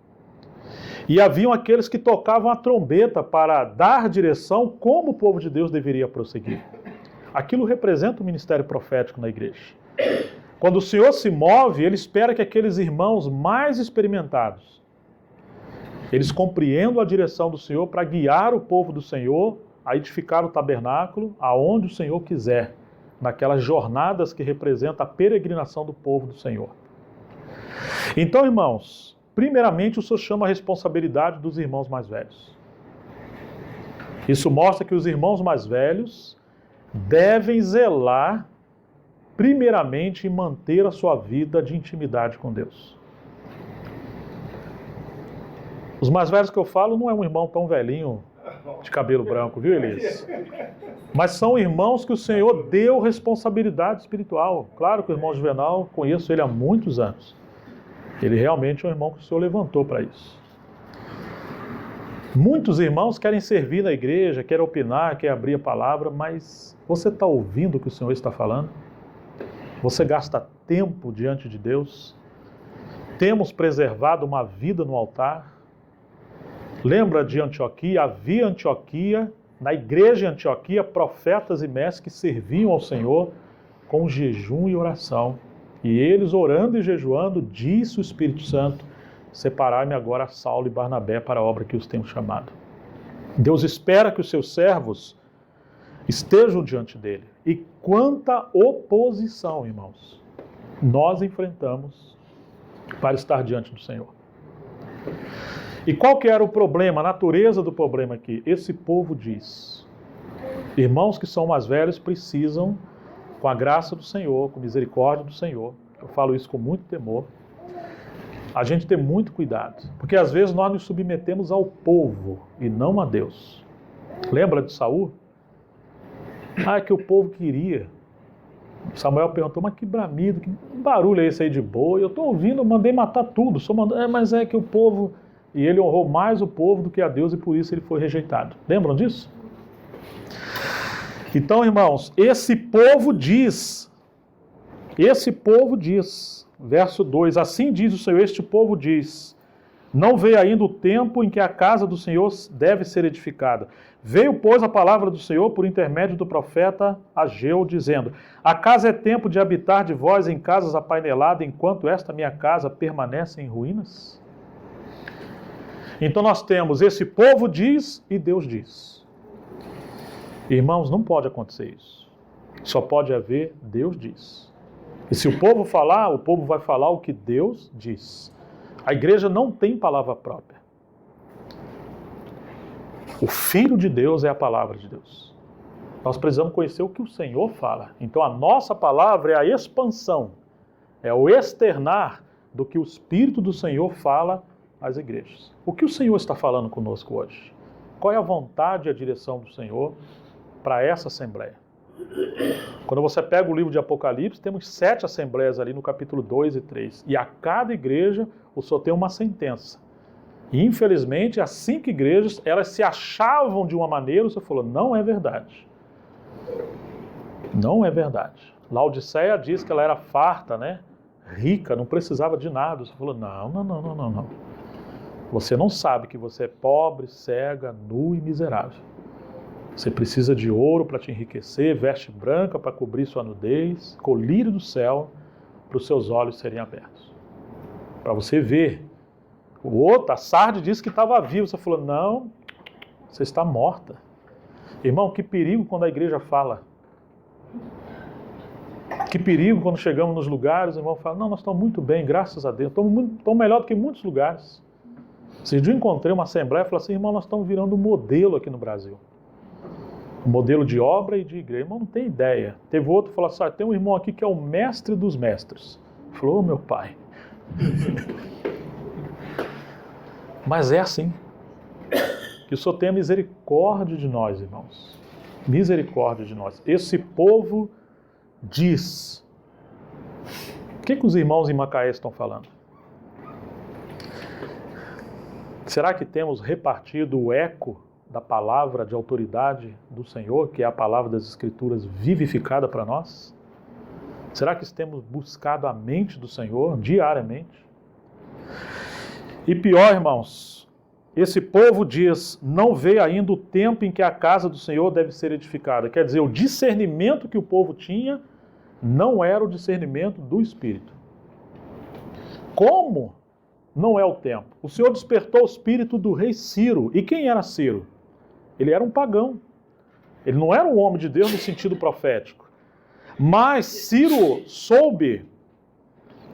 A: E haviam aqueles que tocavam a trombeta para dar direção como o povo de Deus deveria prosseguir. Aquilo representa o ministério profético na igreja. Quando o Senhor se move, ele espera que aqueles irmãos mais experimentados, eles compreendam a direção do Senhor para guiar o povo do Senhor a edificar o tabernáculo aonde o Senhor quiser, naquelas jornadas que representam a peregrinação do povo do Senhor. Então, irmãos, primeiramente o Senhor chama a responsabilidade dos irmãos mais velhos. Isso mostra que os irmãos mais velhos devem zelar primeiramente em manter a sua vida de intimidade com Deus. Os mais velhos que eu falo não é um irmão tão velhinho de cabelo branco, viu, Elias? Mas são irmãos que o Senhor deu responsabilidade espiritual. Claro que o irmão Juvenal, conheço ele há muitos anos. Ele realmente é um irmão que o Senhor levantou para isso. Muitos irmãos querem servir na igreja, querem opinar, querem abrir a palavra, mas você está ouvindo o que o Senhor está falando? Você gasta tempo diante de Deus? Temos preservado uma vida no altar? Lembra de Antioquia? Havia em Antioquia, na igreja de Antioquia, profetas e mestres que serviam ao Senhor com jejum e oração. E eles, orando e jejuando, disse o Espírito Santo: separai-me agora Saulo e Barnabé para a obra que os tenho chamado. Deus espera que os seus servos estejam diante dele. E quanta oposição, irmãos, nós enfrentamos para estar diante do Senhor. E qual que era o problema, a natureza do problema aqui? Esse povo diz: irmãos que são mais velhos precisam, com a graça do Senhor, com a misericórdia do Senhor, eu falo isso com muito temor, a gente ter muito cuidado, porque às vezes nós nos submetemos ao povo e não a Deus. Lembra de Saul? É que o povo queria. Samuel perguntou: mas que bramido, que barulho é esse aí de boi? Eu estou ouvindo, eu mandei matar tudo. Mas é que o povo... E ele honrou mais o povo do que a Deus e por isso ele foi rejeitado. Lembram disso? Então, irmãos, esse povo diz, verso 2, assim diz o Senhor, este povo diz: não veio ainda o tempo em que a casa do Senhor deve ser edificada. Veio, pois, a palavra do Senhor por intermédio do profeta Ageu, dizendo: acaso é tempo de habitar de vós em casas apaineladas, enquanto esta minha casa permanece em ruínas? Então nós temos esse povo diz e Deus diz. Irmãos, não pode acontecer isso. Só pode haver Deus diz. E se o povo falar, o povo vai falar o que Deus diz. A igreja não tem palavra própria. O Filho de Deus é a palavra de Deus. Nós precisamos conhecer o que o Senhor fala. Então a nossa palavra é a expansão, é o externar do que o Espírito do Senhor fala às igrejas. O que o Senhor está falando conosco hoje? Qual é a vontade e a direção do Senhor para essa assembleia? Quando você pega o livro de Apocalipse, temos 7 assembleias ali no capítulo 2 e 3. E a cada igreja o Senhor tem uma sentença. E infelizmente as 5 igrejas, elas se achavam de uma maneira, o Senhor falou: não é verdade. Não é verdade. Laodiceia diz que ela era farta, né? Rica, não precisava de nada. O Senhor falou: não. Você não sabe que você é pobre, cega, nu e miserável. Você precisa de ouro para te enriquecer, veste branca para cobrir sua nudez, colírio do céu para os seus olhos serem abertos. Para você ver. O outro, a Sardes, disse que estava vivo. Você falou: não, você está morta. Irmão, que perigo quando a igreja fala. Que perigo quando chegamos nos lugares, o irmão fala: não, nós estamos muito bem, graças a Deus. Estamos melhor do que muitos lugares. Esse dia eu encontrei uma assembleia e falei assim: irmão, nós estamos virando um modelo aqui no Brasil. Um modelo de obra e de igreja. Irmão, não tem ideia. Teve outro que falou assim: tem um irmão aqui que é o mestre dos mestres. Falou: meu pai. Mas é assim. Que o Senhor tenha misericórdia de nós, irmãos. Misericórdia de nós. Esse povo diz. O que os irmãos em Macaé estão falando? Será que temos repartido o eco da palavra de autoridade do Senhor, que é a palavra das Escrituras vivificada para nós? Será que temos buscado a mente do Senhor diariamente? E pior, irmãos, esse povo diz: não vê ainda o tempo em que a casa do Senhor deve ser edificada. Quer dizer, o discernimento que o povo tinha não era o discernimento do Espírito. Como não é o tempo? O Senhor despertou o espírito do rei Ciro. E quem era Ciro? Ele era um pagão. Ele não era um homem de Deus no sentido profético. Mas Ciro soube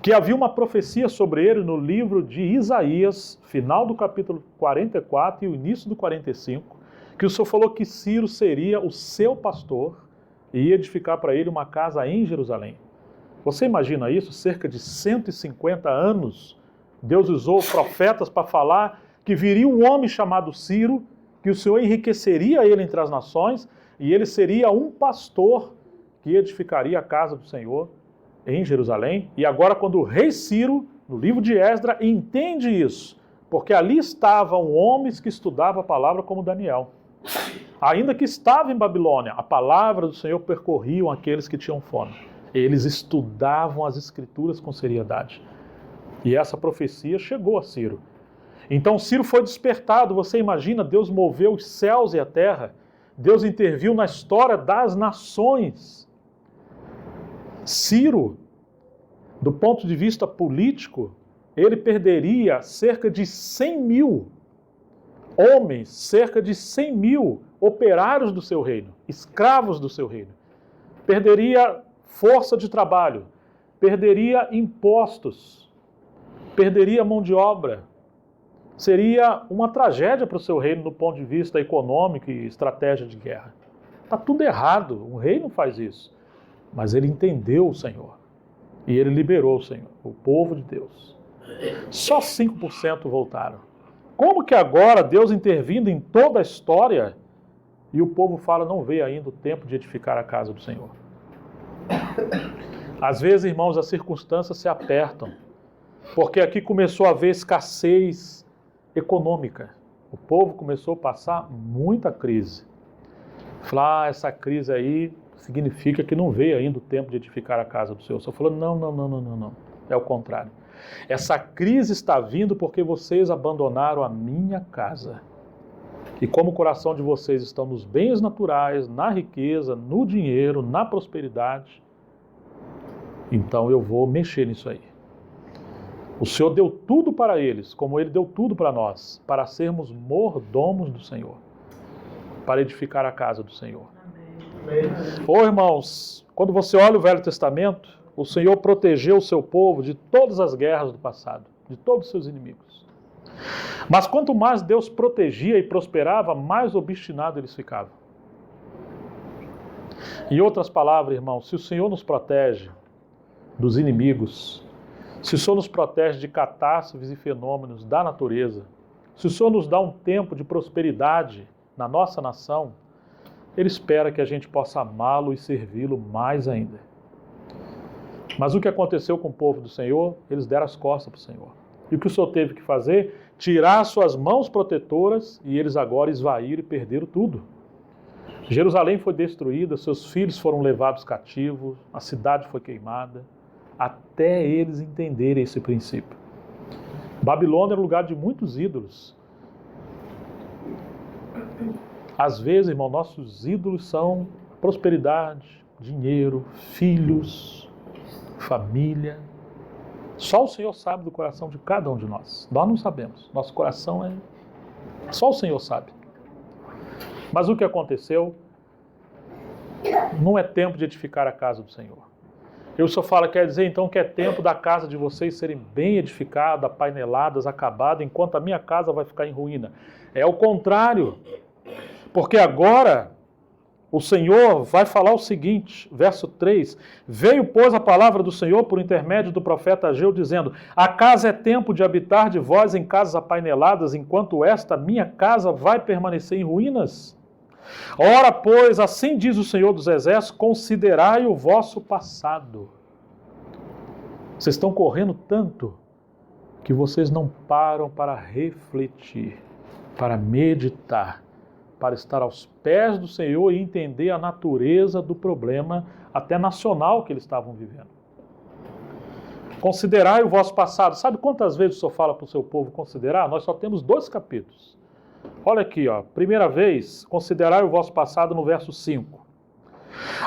A: que havia uma profecia sobre ele no livro de Isaías, final do capítulo 44 e o início do 45, que o Senhor falou que Ciro seria o seu pastor e ia edificar para ele uma casa em Jerusalém. Você imagina isso? Cerca de 150 anos, Deus usou profetas para falar que viria um homem chamado Ciro, que o Senhor enriqueceria ele entre as nações, e ele seria um pastor que edificaria a casa do Senhor em Jerusalém. E agora, quando o rei Ciro, no livro de Esdras, entende isso, porque ali estavam homens que estudavam a palavra como Daniel. Ainda que estava em Babilônia, a palavra do Senhor percorriam aqueles que tinham fome. Eles estudavam as escrituras com seriedade. E essa profecia chegou a Ciro. Então Ciro foi despertado. Você imagina, Deus moveu os céus e a terra. Deus interviu na história das nações. Ciro, do ponto de vista político, ele perderia cerca de 100 mil homens, cerca de 100 mil operários do seu reino, escravos do seu reino. Perderia força de trabalho, perderia impostos, perderia mão de obra. Seria uma tragédia para o seu reino do ponto de vista econômico e estratégia de guerra. Está tudo errado, um rei não faz isso. Mas ele entendeu o Senhor e ele liberou o Senhor, o povo de Deus. Só 5% voltaram. Como que agora Deus intervindo em toda a história e o povo fala, não veio ainda o tempo de edificar a casa do Senhor? Às vezes, irmãos, as circunstâncias se apertam, porque aqui começou a haver escassez econômica. O povo começou a passar muita crise. Falar, essa crise aí significa que não veio ainda o tempo de edificar a casa do Senhor. O Senhor falou, não. É o contrário. Essa crise está vindo porque vocês abandonaram a minha casa. E como o coração de vocês está nos bens naturais, na riqueza, no dinheiro, na prosperidade, então eu vou mexer nisso aí. O Senhor deu tudo para eles, como Ele deu tudo para nós, para sermos mordomos do Senhor, para edificar a casa do Senhor. Ô irmãos, quando você olha o Velho Testamento, o Senhor protegeu o seu povo de todas as guerras do passado, de todos os seus inimigos. Mas quanto mais Deus protegia e prosperava, mais obstinado eles ficavam. Em outras palavras, irmãos, se o Senhor nos protege dos inimigos, se o Senhor nos protege de catástrofes e fenômenos da natureza, se o Senhor nos dá um tempo de prosperidade na nossa nação, Ele espera que a gente possa amá-lo e servi-lo mais ainda. Mas o que aconteceu com o povo do Senhor? Eles deram as costas para o Senhor. E o que o Senhor teve que fazer? Tirar suas mãos protetoras e eles agora esvaíram e perderam tudo. Jerusalém foi destruída, seus filhos foram levados cativos, a cidade foi queimada, até eles entenderem esse princípio. Babilônia era um lugar de muitos ídolos. Às vezes, irmão, nossos ídolos são prosperidade, dinheiro, filhos, família. Só o Senhor sabe do coração de cada um de nós. Nós não sabemos. Nosso coração é... Só o Senhor sabe. Mas o que aconteceu? Não é tempo de edificar a casa do Senhor. Eu só falo, quer dizer então que é tempo da casa de vocês serem bem edificada, paineladas, acabada, enquanto a minha casa vai ficar em ruína. É o contrário. Porque agora o Senhor vai falar o seguinte, verso 3, veio, pois, a palavra do Senhor por intermédio do profeta Ageu, dizendo, acaso é tempo de habitar de vós em casas apaineladas, enquanto esta minha casa vai permanecer em ruínas? Ora, pois, assim diz o Senhor dos Exércitos, considerai o vosso passado. Vocês estão correndo tanto que vocês não param para refletir, para meditar, para estar aos pés do Senhor e entender a natureza do problema, até nacional, que eles estavam vivendo. Considerai o vosso passado. Sabe quantas vezes o Senhor fala para o seu povo considerar? Nós só temos 2 capítulos. Olha aqui, ó. Primeira vez, considerai o vosso passado no verso 5.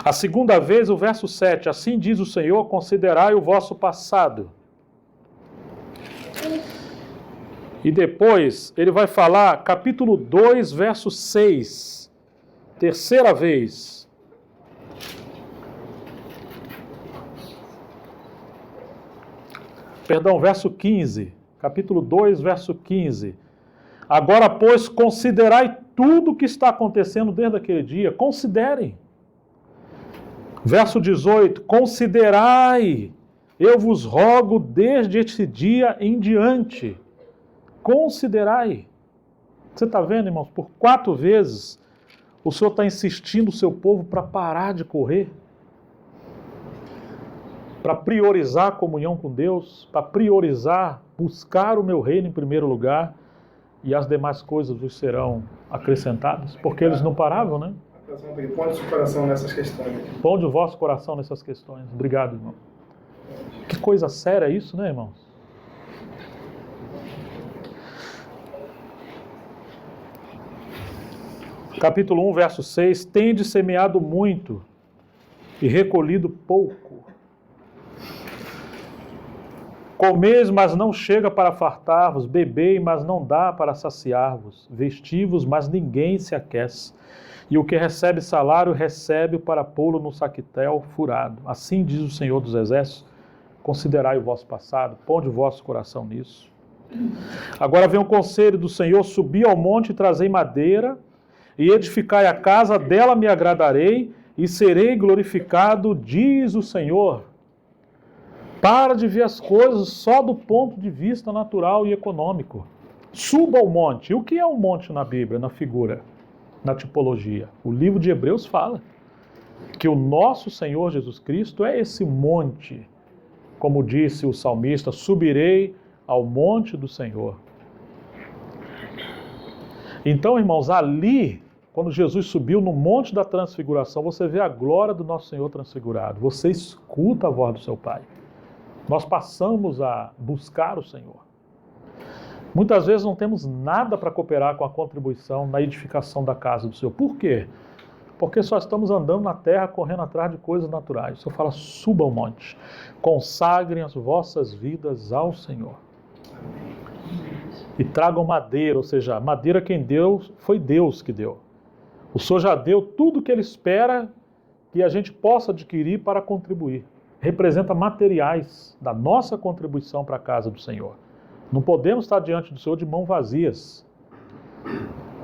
A: A segunda vez, o verso 7. Assim diz o Senhor, considerai o vosso passado. E depois ele vai falar, capítulo 2, verso 6, terceira vez. verso 15, capítulo 2, verso 15. Agora, pois, considerai tudo o que está acontecendo desde aquele dia. Considerem. Verso 18, considerai, eu vos rogo desde este dia em diante. Considerai. Você está vendo, irmãos? Por 4 vezes o Senhor está insistindo o seu povo para parar de correr, para priorizar a comunhão com Deus, para priorizar, buscar o meu reino em primeiro lugar, e as demais coisas vos serão acrescentadas, porque eles não paravam, né?
B: Põe o seu coração nessas questões.
A: Põe o vosso coração nessas questões. Obrigado, irmão. Que coisa séria isso, né, irmãos? Capítulo 1, verso 6. Tende semeado muito e recolhido pouco. Comeis, mas não chega para fartar-vos. Bebei, mas não dá para saciar-vos. Vestivos, mas ninguém se aquece. E o que recebe salário, recebe para pô-lo no saquitel furado. Assim diz o Senhor dos Exércitos, considerai o vosso passado, ponde o vosso coração nisso. Agora vem o conselho do Senhor, subi ao monte e trazei madeira, e edificai a casa, dela me agradarei, e serei glorificado, diz o Senhor. Para de ver as coisas só do ponto de vista natural e econômico. Suba ao monte. E o que é um monte na Bíblia, na figura? Na tipologia. O livro de Hebreus fala que o nosso Senhor Jesus Cristo é esse monte. Como disse o salmista, subirei ao monte do Senhor. Então, irmãos, ali, quando Jesus subiu no monte da transfiguração, você vê a glória do nosso Senhor transfigurado. Você escuta a voz do seu Pai. Nós passamos a buscar o Senhor. Muitas vezes não temos nada para cooperar com a contribuição na edificação da casa do Senhor. Por quê? Porque só estamos andando na terra, correndo atrás de coisas naturais. O Senhor fala, suba ao monte, consagrem as vossas vidas ao Senhor. E tragam madeira, ou seja, madeira quem deu foi Deus que deu. O Senhor já deu tudo que Ele espera que a gente possa adquirir para contribuir. Representa materiais da nossa contribuição para a casa do Senhor. Não podemos estar diante do Senhor de mãos vazias.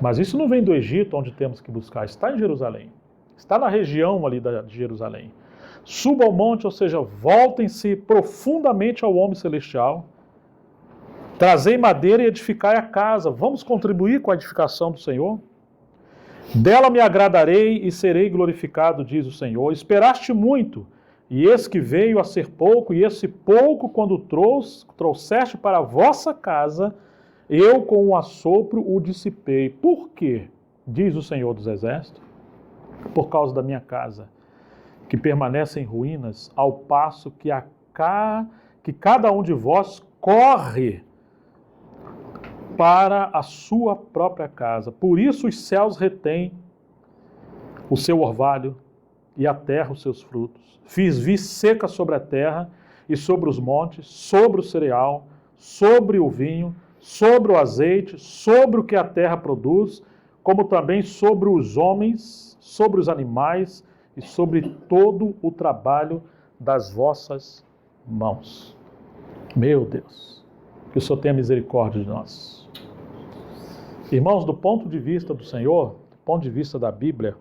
A: Mas isso não vem do Egito, onde temos que buscar. Está em Jerusalém. Está na região ali de Jerusalém. Suba ao monte, ou seja, voltem-se profundamente ao homem celestial. Trazei madeira e edificai a casa. Vamos contribuir com a edificação do Senhor? Dela me agradarei e serei glorificado, diz o Senhor. Esperaste muito. E esse que veio a ser pouco, e esse pouco, quando trouxeste para a vossa casa, eu com um assopro o dissipei. Por quê? Diz o Senhor dos Exércitos. Por causa da minha casa, que permanece em ruínas, ao passo que cada um de vós corre para a sua própria casa. Por isso os céus retêm o seu orvalho, e a terra os seus frutos. Fiz vir seca sobre a terra e sobre os montes, sobre o cereal, sobre o vinho, sobre o azeite, sobre o que a terra produz, como também sobre os homens, sobre os animais e sobre todo o trabalho das vossas mãos. Meu Deus, que o Senhor tenha misericórdia de nós. Irmãos, do ponto de vista do Senhor, do ponto de vista da Bíblia,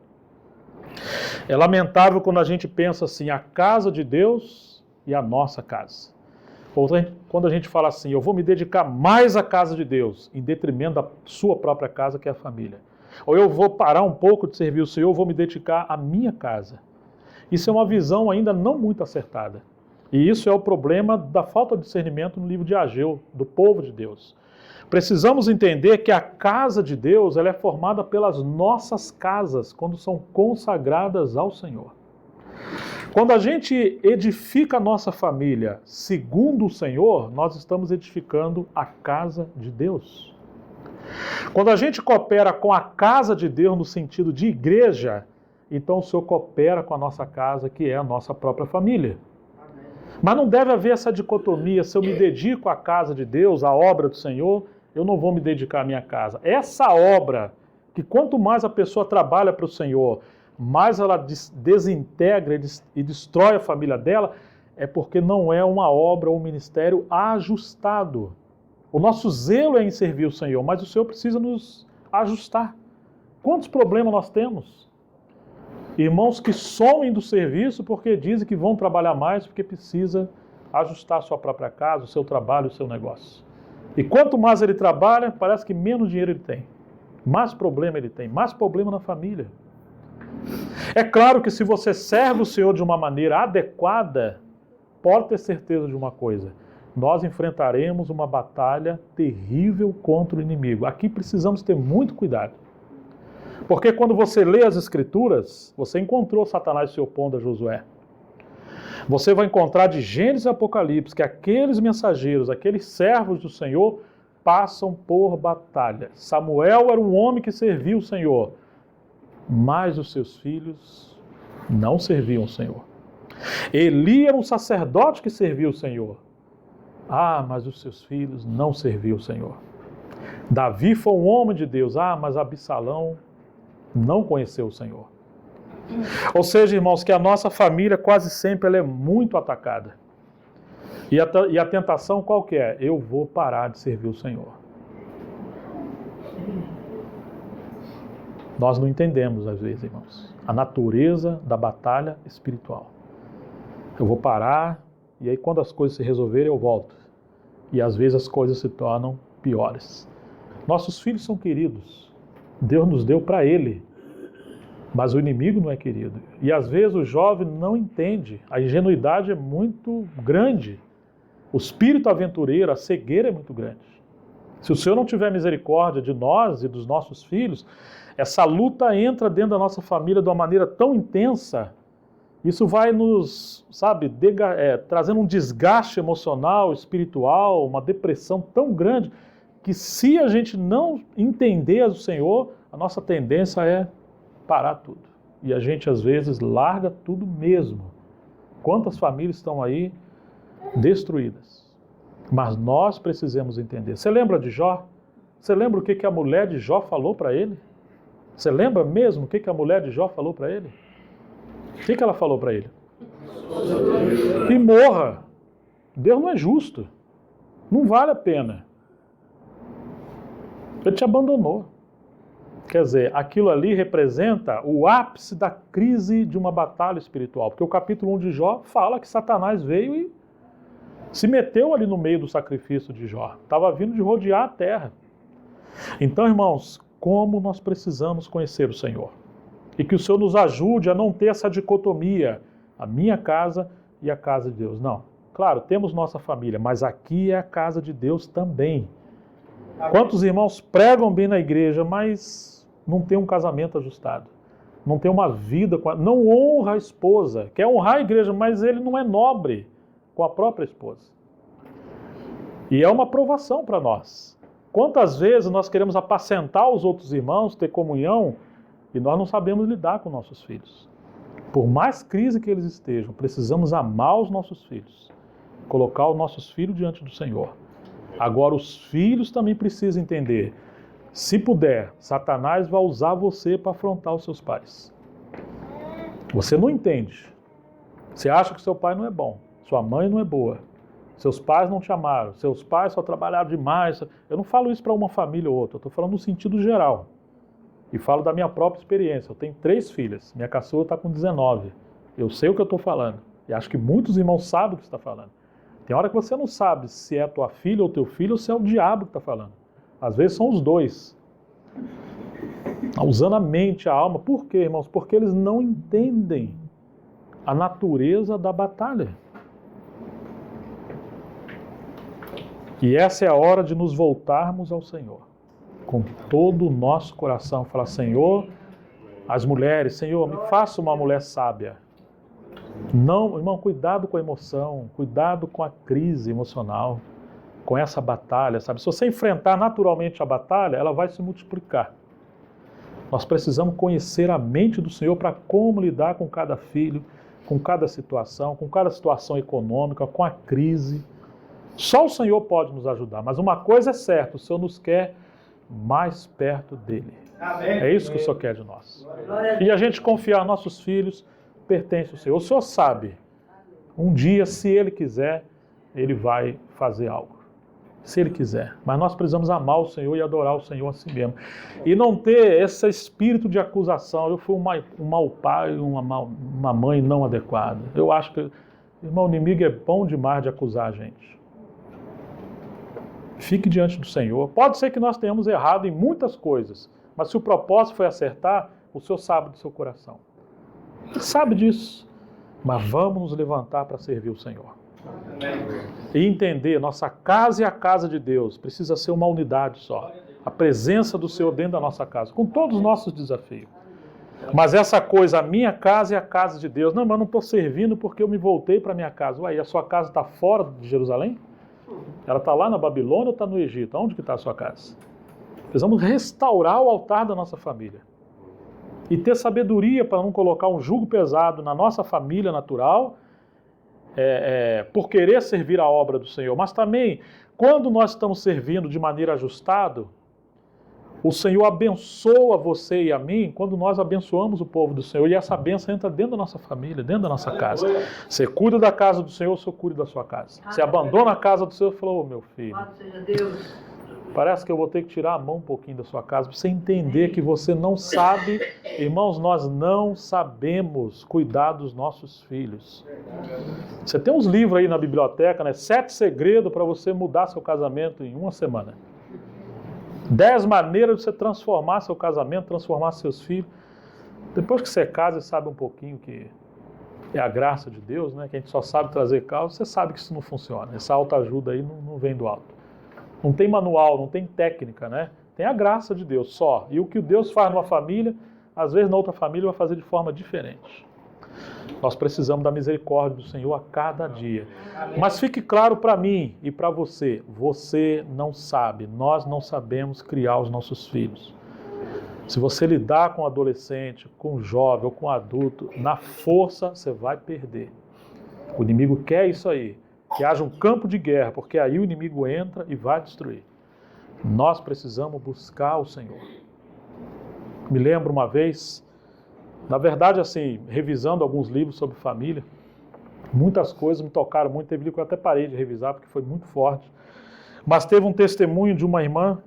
A: é lamentável quando a gente pensa assim, a casa de Deus e a nossa casa. Ou quando a gente fala assim, eu vou me dedicar mais à casa de Deus, em detrimento da sua própria casa, que é a família. Ou eu vou parar um pouco de servir o Senhor, eu vou me dedicar à minha casa. Isso é uma visão ainda não muito acertada. E isso é o problema da falta de discernimento no livro de Ageu, do povo de Deus. Precisamos entender que a casa de Deus ela é formada pelas nossas casas, quando são consagradas ao Senhor. Quando a gente edifica a nossa família segundo o Senhor, nós estamos edificando a casa de Deus. Quando a gente coopera com a casa de Deus no sentido de igreja, então o Senhor coopera com a nossa casa, que é a nossa própria família. Mas não deve haver essa dicotomia, se eu me dedico à casa de Deus, à obra do Senhor, eu não vou me dedicar à minha casa. Essa obra, que quanto mais a pessoa trabalha para o Senhor, mais ela desintegra e destrói a família dela, é porque não é uma obra ou um ministério ajustado. O nosso zelo é em servir o Senhor, mas o Senhor precisa nos ajustar. Quantos problemas nós temos? Irmãos que somem do serviço porque dizem que vão trabalhar mais porque precisa ajustar a sua própria casa, o seu trabalho, o seu negócio. E quanto mais ele trabalha, parece que menos dinheiro ele tem. Mais problema ele tem, mais problema na família. É claro que se você serve o Senhor de uma maneira adequada, pode ter certeza de uma coisa: nós enfrentaremos uma batalha terrível contra o inimigo. Aqui precisamos ter muito cuidado. Porque quando você lê as Escrituras, você encontrou Satanás se opondo a Josué. Você vai encontrar de Gênesis e Apocalipse que aqueles mensageiros, aqueles servos do Senhor, passam por batalha. Samuel era um homem que servia o Senhor, mas os seus filhos não serviam o Senhor. Eli era um sacerdote que servia o Senhor. Mas os seus filhos não serviam o Senhor. Davi foi um homem de Deus. Mas Absalão não conheceu o Senhor. Ou seja, irmãos, que a nossa família quase sempre ela é muito atacada. E a tentação qual que é? Eu vou parar de servir o Senhor. Nós não entendemos, às vezes, irmãos, a natureza da batalha espiritual. Eu vou parar, e aí quando as coisas se resolverem, eu volto. E às vezes as coisas se tornam piores. Nossos filhos são queridos. Deus nos deu para ele. Mas o inimigo não é querido. E às vezes o jovem não entende. A ingenuidade é muito grande. O espírito aventureiro, a cegueira é muito grande. Se o Senhor não tiver misericórdia de nós e dos nossos filhos, essa luta entra dentro da nossa família de uma maneira tão intensa, isso vai nos, trazendo um desgaste emocional, espiritual, uma depressão tão grande, que se a gente não entender o Senhor, a nossa tendência é parar tudo. E a gente às vezes larga tudo mesmo. Quantas famílias estão aí destruídas? Mas nós precisamos entender. Você lembra de Jó? Você lembra o que a mulher de Jó falou para ele? Você lembra mesmo o que a mulher de Jó falou para ele? O que ela falou para ele? Que morra. Deus não é justo. Não vale a pena. Ele te abandonou. Quer dizer, aquilo ali representa o ápice da crise de uma batalha espiritual. Porque o capítulo 1 de Jó fala que Satanás veio e se meteu ali no meio do sacrifício de Jó. Estava vindo de rodear a terra. Então, irmãos, como nós precisamos conhecer o Senhor. E que o Senhor nos ajude a não ter essa dicotomia, a minha casa e a casa de Deus. Não. Claro, temos nossa família, mas aqui é a casa de Deus também. Quantos irmãos pregam bem na igreja, mas não tem um casamento ajustado? Não tem uma vida, não honra a esposa. Quer honrar a igreja, mas ele não é nobre com a própria esposa. E é uma provação para nós. Quantas vezes nós queremos apacentar os outros irmãos, ter comunhão, e nós não sabemos lidar com nossos filhos. Por mais crise que eles estejam, precisamos amar os nossos filhos, colocar os nossos filhos diante do Senhor. Agora, os filhos também precisam entender, se puder, Satanás vai usar você para afrontar os seus pais. Você não entende. Você acha que seu pai não é bom, sua mãe não é boa, seus pais não te amaram, seus pais só trabalharam demais. Eu não falo isso para uma família ou outra, eu estou falando no sentido geral. E falo da minha própria experiência. Eu tenho 3 filhas, minha caçula está com 19. Eu sei o que eu estou falando. E acho que muitos irmãos sabem o que você está falando. Tem hora que você não sabe se é tua filha ou teu filho ou se é o diabo que está falando. Às vezes são os dois. Usando a mente, a alma. Por quê, irmãos? Porque eles não entendem a natureza da batalha. E essa é a hora de nos voltarmos ao Senhor. Com todo o nosso coração. Falar, Senhor, as mulheres, Senhor, me faça uma mulher sábia. Não, irmão, cuidado com a emoção, cuidado com a crise emocional, com essa batalha, sabe? Se você enfrentar naturalmente a batalha, ela vai se multiplicar. Nós precisamos conhecer a mente do Senhor para como lidar com cada filho, com cada situação econômica, com a crise. Só o Senhor pode nos ajudar, mas uma coisa é certa, o Senhor nos quer mais perto dele. Amém. É isso que o Senhor quer de nós. E a gente confiar nossos filhos pertence ao Senhor. O Senhor sabe Um dia, se Ele quiser, Ele vai fazer algo. Se Ele quiser. Mas nós precisamos amar o Senhor e adorar o Senhor a si mesmo. E não ter esse espírito de acusação. Eu fui um mau pai, uma mãe não adequada. Eu acho que, irmão, o inimigo é bom demais de acusar a gente. Fique diante do Senhor. Pode ser que nós tenhamos errado em muitas coisas, mas se o propósito foi acertar, o Senhor sabe do seu coração. Ele sabe disso. Mas vamos nos levantar para servir o Senhor. E entender, nossa casa e a casa de Deus precisa ser uma unidade só. A presença do Senhor dentro da nossa casa, com todos os nossos desafios. Mas essa coisa, a minha casa e a casa de Deus, não, mas eu não estou servindo porque eu me voltei para a minha casa. Ué, e a sua casa está fora de Jerusalém? Ela está lá na Babilônia ou está no Egito? Onde que está a sua casa? Precisamos restaurar o altar da nossa família. E ter sabedoria para não colocar um jugo pesado na nossa família natural, por querer servir a obra do Senhor. Mas também, quando nós estamos servindo de maneira ajustada, o Senhor abençoa você e a mim quando nós abençoamos o povo do Senhor. E essa bênção entra dentro da nossa família, dentro da nossa casa. Você cuida da casa do Senhor, o Senhor cuida da sua casa. Você abandona a casa do Senhor e falou, meu filho, parece que eu vou ter que tirar a mão um pouquinho da sua casa para você entender que você não sabe. Irmãos, nós não sabemos cuidar dos nossos filhos. Você tem uns livros aí na biblioteca, né? 7 segredos para você mudar seu casamento em uma semana. 10 maneiras de você transformar seu casamento, transformar seus filhos. Depois que você casa e sabe um pouquinho que é a graça de Deus, né? Que a gente só sabe trazer causa, você sabe que isso não funciona. Essa autoajuda aí não vem do alto. Não tem manual, não tem técnica, né? Tem a graça de Deus só. E o que Deus faz numa família, às vezes na outra família vai fazer de forma diferente. Nós precisamos da misericórdia do Senhor a cada dia. Mas fique claro para mim e para você, você não sabe, nós não sabemos criar os nossos filhos. Se você lidar com adolescente, com jovem ou com adulto, na força você vai perder. O inimigo quer isso aí, que haja um campo de guerra, porque aí o inimigo entra e vai destruir. Nós precisamos buscar o Senhor. Me lembro uma vez, na verdade, assim, revisando alguns livros sobre família, muitas coisas me tocaram muito, teve livro que eu até parei de revisar, porque foi muito forte. Mas teve um testemunho de uma irmã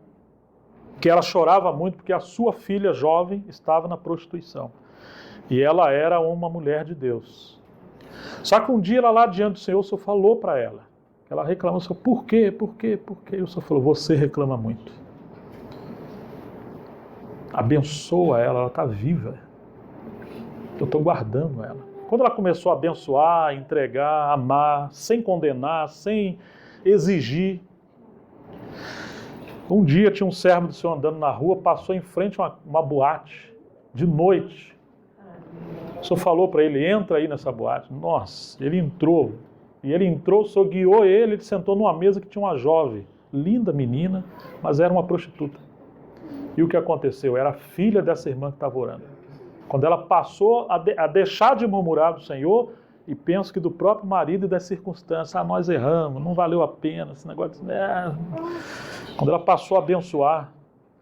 A: que ela chorava muito porque a sua filha jovem estava na prostituição. E ela era uma mulher de Deus. Só que um dia ela lá diante do Senhor, o Senhor falou para ela. Ela reclamou, o Senhor, por quê? Por quê? Por quê? E o Senhor falou, você reclama muito. Abençoa ela, ela está viva. Eu estou guardando ela. Quando ela começou a abençoar, entregar, amar, sem condenar, sem exigir. Um dia tinha um servo do Senhor andando na rua, passou em frente a uma boate, de noite. O Senhor falou para ele, entra aí nessa boate. Nossa, ele entrou. E ele entrou, o Senhor guiou ele sentou numa mesa que tinha uma jovem, linda menina, mas era uma prostituta. E o que aconteceu? Era a filha dessa irmã que estava orando. Quando ela passou a deixar de murmurar do Senhor, e penso que do próprio marido e das circunstâncias, nós erramos, não valeu a pena, esse negócio de... Quando ela passou a abençoar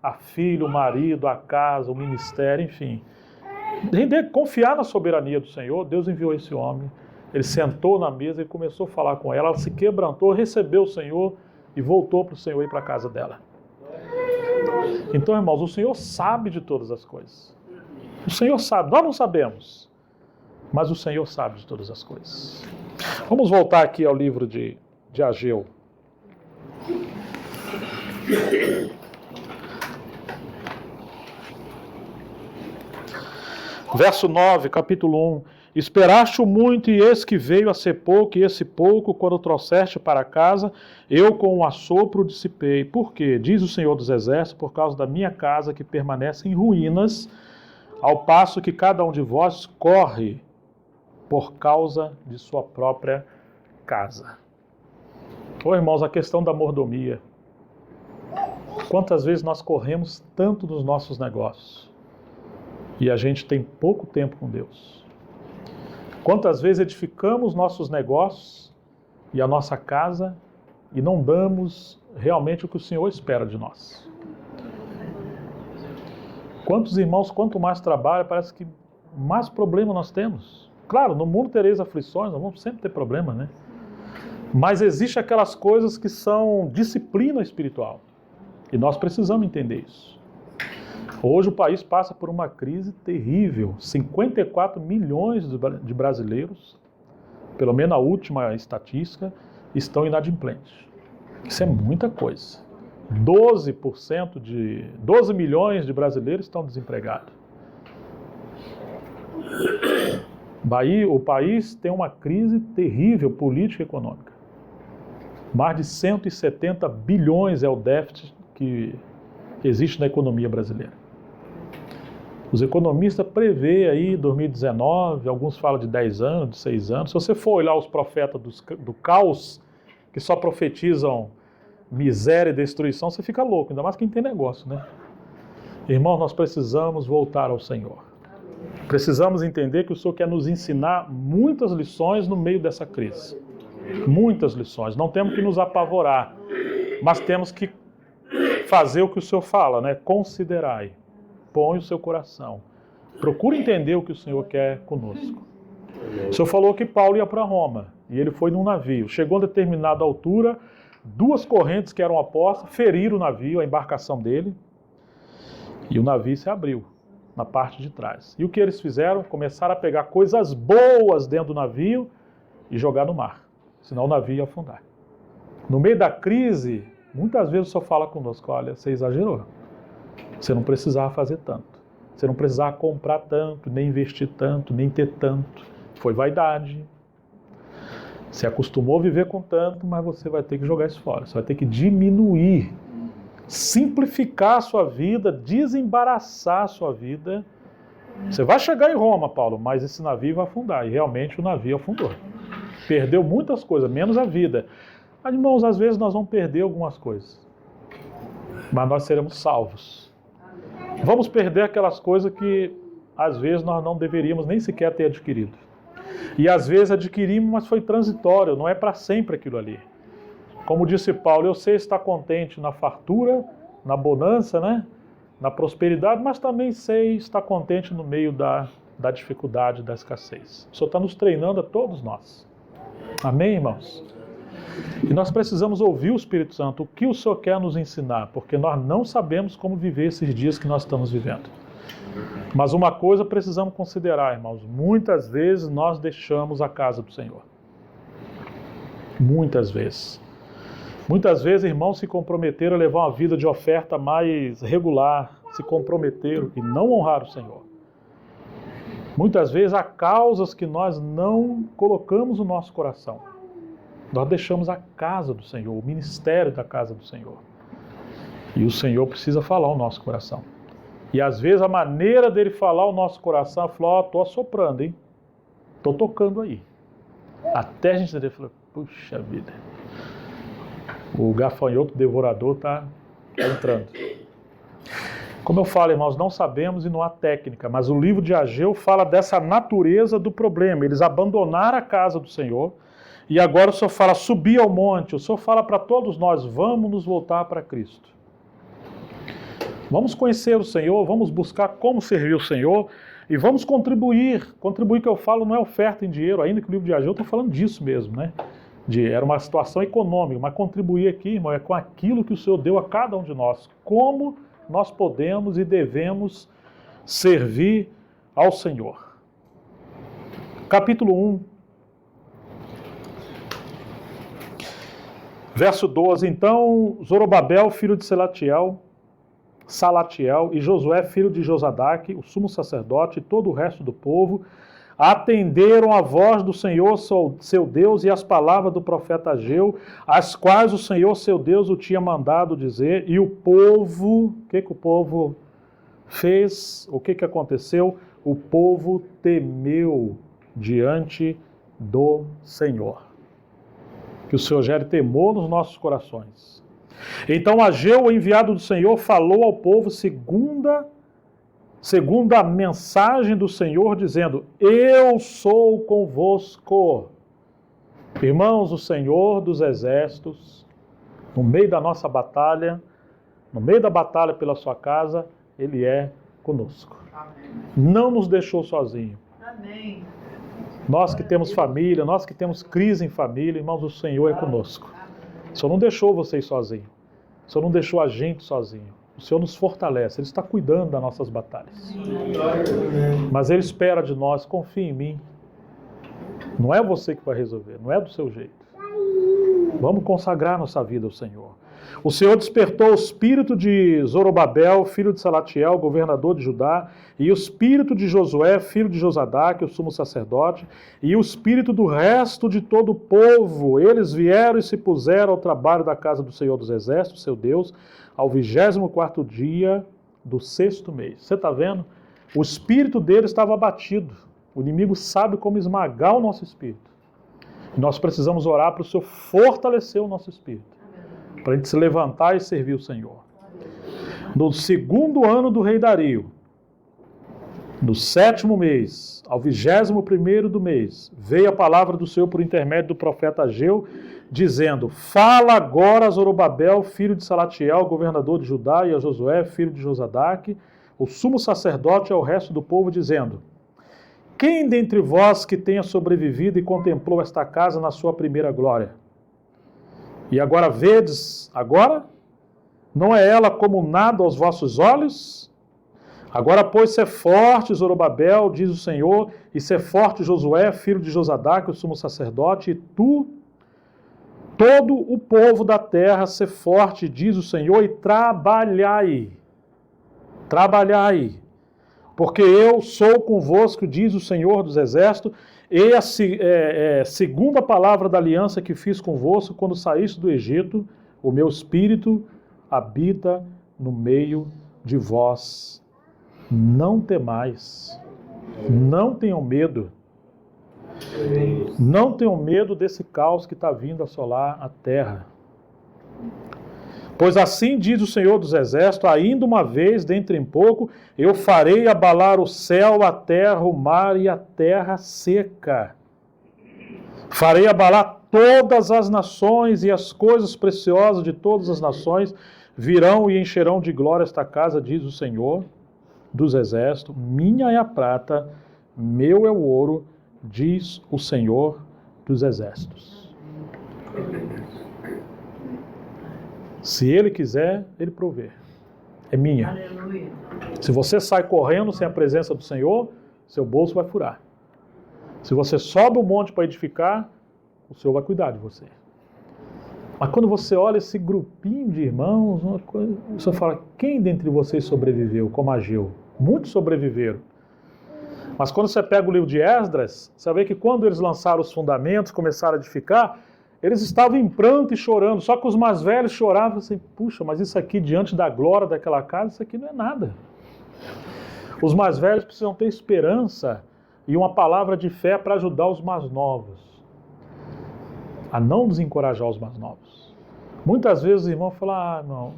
A: a filha, o marido, a casa, o ministério, enfim, confiar na soberania do Senhor, Deus enviou esse homem, ele sentou na mesa e começou a falar com ela, ela se quebrantou, recebeu o Senhor e voltou para o Senhor ir para a casa dela. Então, irmãos, o Senhor sabe de todas as coisas. O Senhor sabe, nós não sabemos, mas o Senhor sabe de todas as coisas. Vamos voltar aqui ao livro de Ageu. Verso 9, capítulo 1. Esperaste muito, e eis que veio a ser pouco, e esse pouco, quando trouxeste para casa, eu com um assopro dissipei. Por quê? Diz o Senhor dos Exércitos, por causa da minha casa que permanece em ruínas, ao passo que cada um de vós corre por causa de sua própria casa. Ô irmãos, a questão da mordomia. Quantas vezes nós corremos tanto nos nossos negócios e a gente tem pouco tempo com Deus? Quantas vezes edificamos nossos negócios e a nossa casa e não damos realmente o que o Senhor espera de nós? Quantos irmãos, quanto mais trabalho, parece que mais problema nós temos. Claro, no mundo tereis aflições, nós vamos sempre ter problema, né? Mas existe aquelas coisas que são disciplina espiritual. E nós precisamos entender isso. Hoje o país passa por uma crise terrível. 54 milhões de brasileiros, pelo menos a última estatística, estão inadimplentes. Isso é muita coisa. 12 milhões de brasileiros estão desempregados. O país tem uma crise terrível política e econômica. Mais de 170 bilhões é o déficit que existe na economia brasileira. Os economistas prevêem aí 2019, alguns falam de 10 anos, de 6 anos. Se você for olhar os profetas do caos, que só profetizam miséria e destruição, você fica louco, ainda mais quem tem negócio, né? Irmão, nós precisamos voltar ao Senhor. Precisamos entender que o Senhor quer nos ensinar muitas lições no meio dessa crise. Muitas lições. Não temos que nos apavorar, mas temos que fazer o que o Senhor fala, né? Considerai, põe o seu coração. Procure entender o que o Senhor quer conosco. O Senhor falou que Paulo ia para Roma, e ele foi num navio. Chegou a determinada altura, 2 correntes que eram opostas feriram o navio, a embarcação dele, e o navio se abriu na parte de trás. E o que eles fizeram? Começaram a pegar coisas boas dentro do navio e jogar no mar, senão o navio ia afundar. No meio da crise, muitas vezes o Senhor fala conosco, olha, você exagerou. Você não precisava fazer tanto. Você não precisava comprar tanto, nem investir tanto, nem ter tanto. Foi vaidade. Você acostumou a viver com tanto, mas você vai ter que jogar isso fora. Você vai ter que diminuir, simplificar a sua vida, desembaraçar a sua vida. Você vai chegar em Roma, Paulo, mas esse navio vai afundar. E realmente o navio afundou. Perdeu muitas coisas, menos a vida. Mas, irmãos, às vezes nós vamos perder algumas coisas. Mas nós seremos salvos. Vamos perder aquelas coisas que, às vezes, nós não deveríamos nem sequer ter adquirido. E, às vezes, adquirimos, mas foi transitório, não é para sempre aquilo ali. Como disse Paulo, eu sei estar contente na fartura, na bonança, né? Na prosperidade, mas também sei estar contente no meio da dificuldade, da escassez. O Senhor está nos treinando a todos nós. Amém, irmãos? E nós precisamos ouvir o Espírito Santo, o que o Senhor quer nos ensinar, porque nós não sabemos como viver esses dias que nós estamos vivendo. Mas uma coisa precisamos considerar, irmãos, muitas vezes nós deixamos a casa do Senhor. Muitas vezes. Muitas vezes, irmãos, se comprometeram a levar uma vida de oferta mais regular, se comprometeram e não honraram o Senhor. Muitas vezes há causas que nós não colocamos no nosso coração. Nós deixamos a casa do Senhor, o ministério da casa do Senhor. E o Senhor precisa falar ao nosso coração. E às vezes a maneira dele falar ao nosso coração, falou, estou assoprando, hein? Estou tocando aí. Até a gente entender, falou, puxa vida. O gafanhoto devorador está entrando. Como eu falo, irmãos, não sabemos e não há técnica, mas o livro de Ageu fala dessa natureza do problema. Eles abandonaram a casa do Senhor e agora o Senhor fala, subir ao monte. O Senhor fala para todos nós, vamos nos voltar para Cristo. Vamos conhecer o Senhor, vamos buscar como servir o Senhor e vamos contribuir. Contribuir que eu falo não é oferta em dinheiro, ainda que o livro de Ageu está falando disso mesmo, né? Era uma situação econômica, mas contribuir aqui, irmão, é com aquilo que o Senhor deu a cada um de nós. Como nós podemos e devemos servir ao Senhor. Capítulo 1, verso 12. Então, Zorobabel, filho de Salatiel e Josué, filho de Josadaque, o sumo sacerdote e todo o resto do povo, atenderam a voz do Senhor, seu Deus, e as palavras do profeta Ageu, as quais o Senhor, seu Deus, o tinha mandado dizer, e o povo, o que o povo fez? O que aconteceu? O povo temeu diante do Senhor. Que o Senhor gere temor nos nossos corações. Então Ageu, o enviado do Senhor, falou ao povo segundo a mensagem do Senhor, dizendo, eu sou convosco. Irmãos, o Senhor dos exércitos, no meio da nossa batalha, no meio da batalha pela sua casa, Ele é conosco. Amém. Não nos deixou sozinhos. Amém. Nós que temos família, nós que temos crise em família, irmãos, o Senhor é conosco. O Senhor não deixou vocês sozinhos. O Senhor não deixou a gente sozinho. O Senhor nos fortalece, Ele está cuidando das nossas batalhas. Mas Ele espera de nós, confie em mim. Não é você que vai resolver, não é do seu jeito. Vamos consagrar nossa vida ao Senhor. O Senhor despertou o espírito de Zorobabel, filho de Salatiel, governador de Judá, e o espírito de Josué, filho de Josadaque, o sumo sacerdote, e o espírito do resto de todo o povo. Eles vieram e se puseram ao trabalho da casa do Senhor dos Exércitos, seu Deus, ao 24º dia do 6º mês. Você está vendo? O espírito deles estava abatido. O inimigo sabe como esmagar o nosso espírito. E nós precisamos orar para o Senhor fortalecer o nosso espírito, para a gente se levantar e servir o Senhor. No 2º ano do rei Dario, no 7º mês, ao 21º do mês, veio a palavra do Senhor por intermédio do profeta Ageu, dizendo: fala agora a Zorobabel, filho de Salatiel, governador de Judá, e a Josué, filho de Josadaque, o sumo sacerdote, e ao resto do povo, dizendo: quem dentre vós que tenha sobrevivido e contemplou esta casa na sua primeira glória? E agora vedes, agora? Não é ela como nada aos vossos olhos? Agora, pois, ser forte, Zorobabel, diz o Senhor, e ser forte, Josué, filho de Josadaque, o sumo sacerdote, e tu, todo o povo da terra, ser forte, diz o Senhor, e trabalhai. Trabalhai. Porque eu sou convosco, diz o Senhor dos Exércitos, e segundo a palavra da aliança que fiz convosco quando saíste do Egito, o meu espírito habita no meio de vós. Não temais, não tenham medo. Não tenham medo desse caos que está vindo assolar a terra. Pois assim diz o Senhor dos Exércitos, ainda uma vez, dentre em pouco, eu farei abalar o céu, a terra, o mar e a terra seca. Farei abalar todas as nações, e as coisas preciosas de todas as nações virão e encherão de glória esta casa, diz o Senhor dos Exércitos. Minha é a prata, meu é o ouro, diz o Senhor dos Exércitos. Se Ele quiser, Ele provê. É minha. Aleluia. Se você sai correndo sem a presença do Senhor, seu bolso vai furar. Se você sobe o monte para edificar, o Senhor vai cuidar de você. Mas quando você olha esse grupinho de irmãos, você fala, quem dentre vocês sobreviveu, como Ageu? Muitos sobreviveram. Mas quando você pega o livro de Esdras, você vê que quando eles lançaram os fundamentos, começaram a edificar, eles estavam em pranto e chorando, só que os mais velhos choravam assim, puxa, mas isso aqui diante da glória daquela casa, isso aqui não é nada. Os mais velhos precisam ter esperança e uma palavra de fé para ajudar os mais novos, a não desencorajar os mais novos. Muitas vezes os irmãos falam,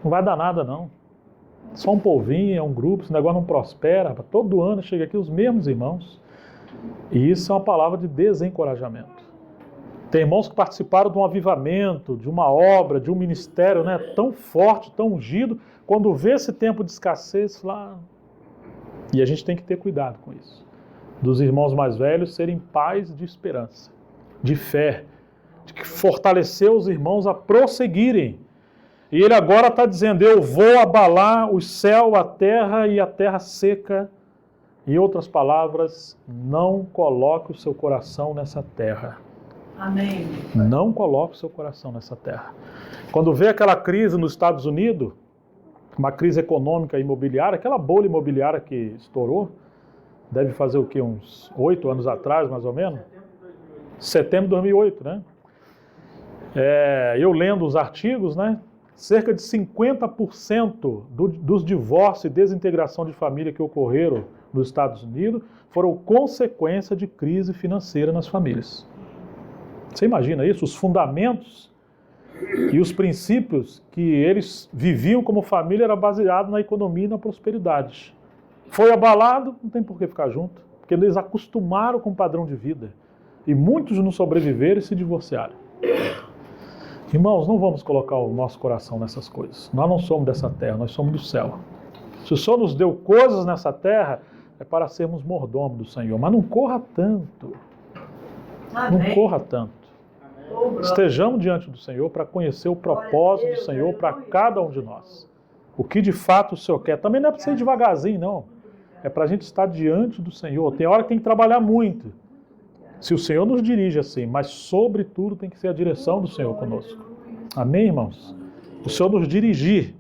A: não vai dar nada não. Só um povinho, é um grupo, esse negócio não prospera, todo ano chega aqui os mesmos irmãos. E isso é uma palavra de desencorajamento. Tem irmãos que participaram de um avivamento, de uma obra, de um ministério, né, tão forte, tão ungido, quando vê esse tempo de escassez lá. E a gente tem que ter cuidado com isso. Dos irmãos mais velhos serem pais de esperança, de fé, de fortalecer os irmãos a prosseguirem. E ele agora está dizendo, eu vou abalar o céu, a terra e a terra seca. Em outras palavras, não coloque o seu coração nessa terra. Amém. Não coloque o seu coração nessa terra. Quando vê aquela crise nos Estados Unidos, uma crise econômica e imobiliária, aquela bolha imobiliária que estourou, deve fazer o quê? Uns 8 anos atrás, mais ou menos? Setembro de 2008, né? Eu lendo os artigos, né? Cerca de 50% dos divórcios e desintegração de família que ocorreram nos Estados Unidos foram consequência de crise financeira nas famílias. Você imagina isso? Os fundamentos e os princípios que eles viviam como família eram baseados na economia e na prosperidade. Foi abalado, não tem por que ficar junto, porque eles acostumaram com o padrão de vida. E muitos não sobreviveram e se divorciaram. Irmãos, não vamos colocar o nosso coração nessas coisas. Nós não somos dessa terra, nós somos do céu. Se o Senhor nos deu coisas nessa terra, é para sermos mordomos do Senhor. Mas não corra tanto.
C: Amém.
A: Não corra tanto. Estejamos diante do Senhor para conhecer o propósito do Senhor para cada um de nós. O que de fato o Senhor quer. Também não é para ser devagarzinho, não. É para a gente estar diante do Senhor. Tem hora que tem que trabalhar muito. Se o Senhor nos dirige assim, mas sobretudo tem que ser a direção do Senhor conosco. Amém, irmãos? O Senhor nos dirigir.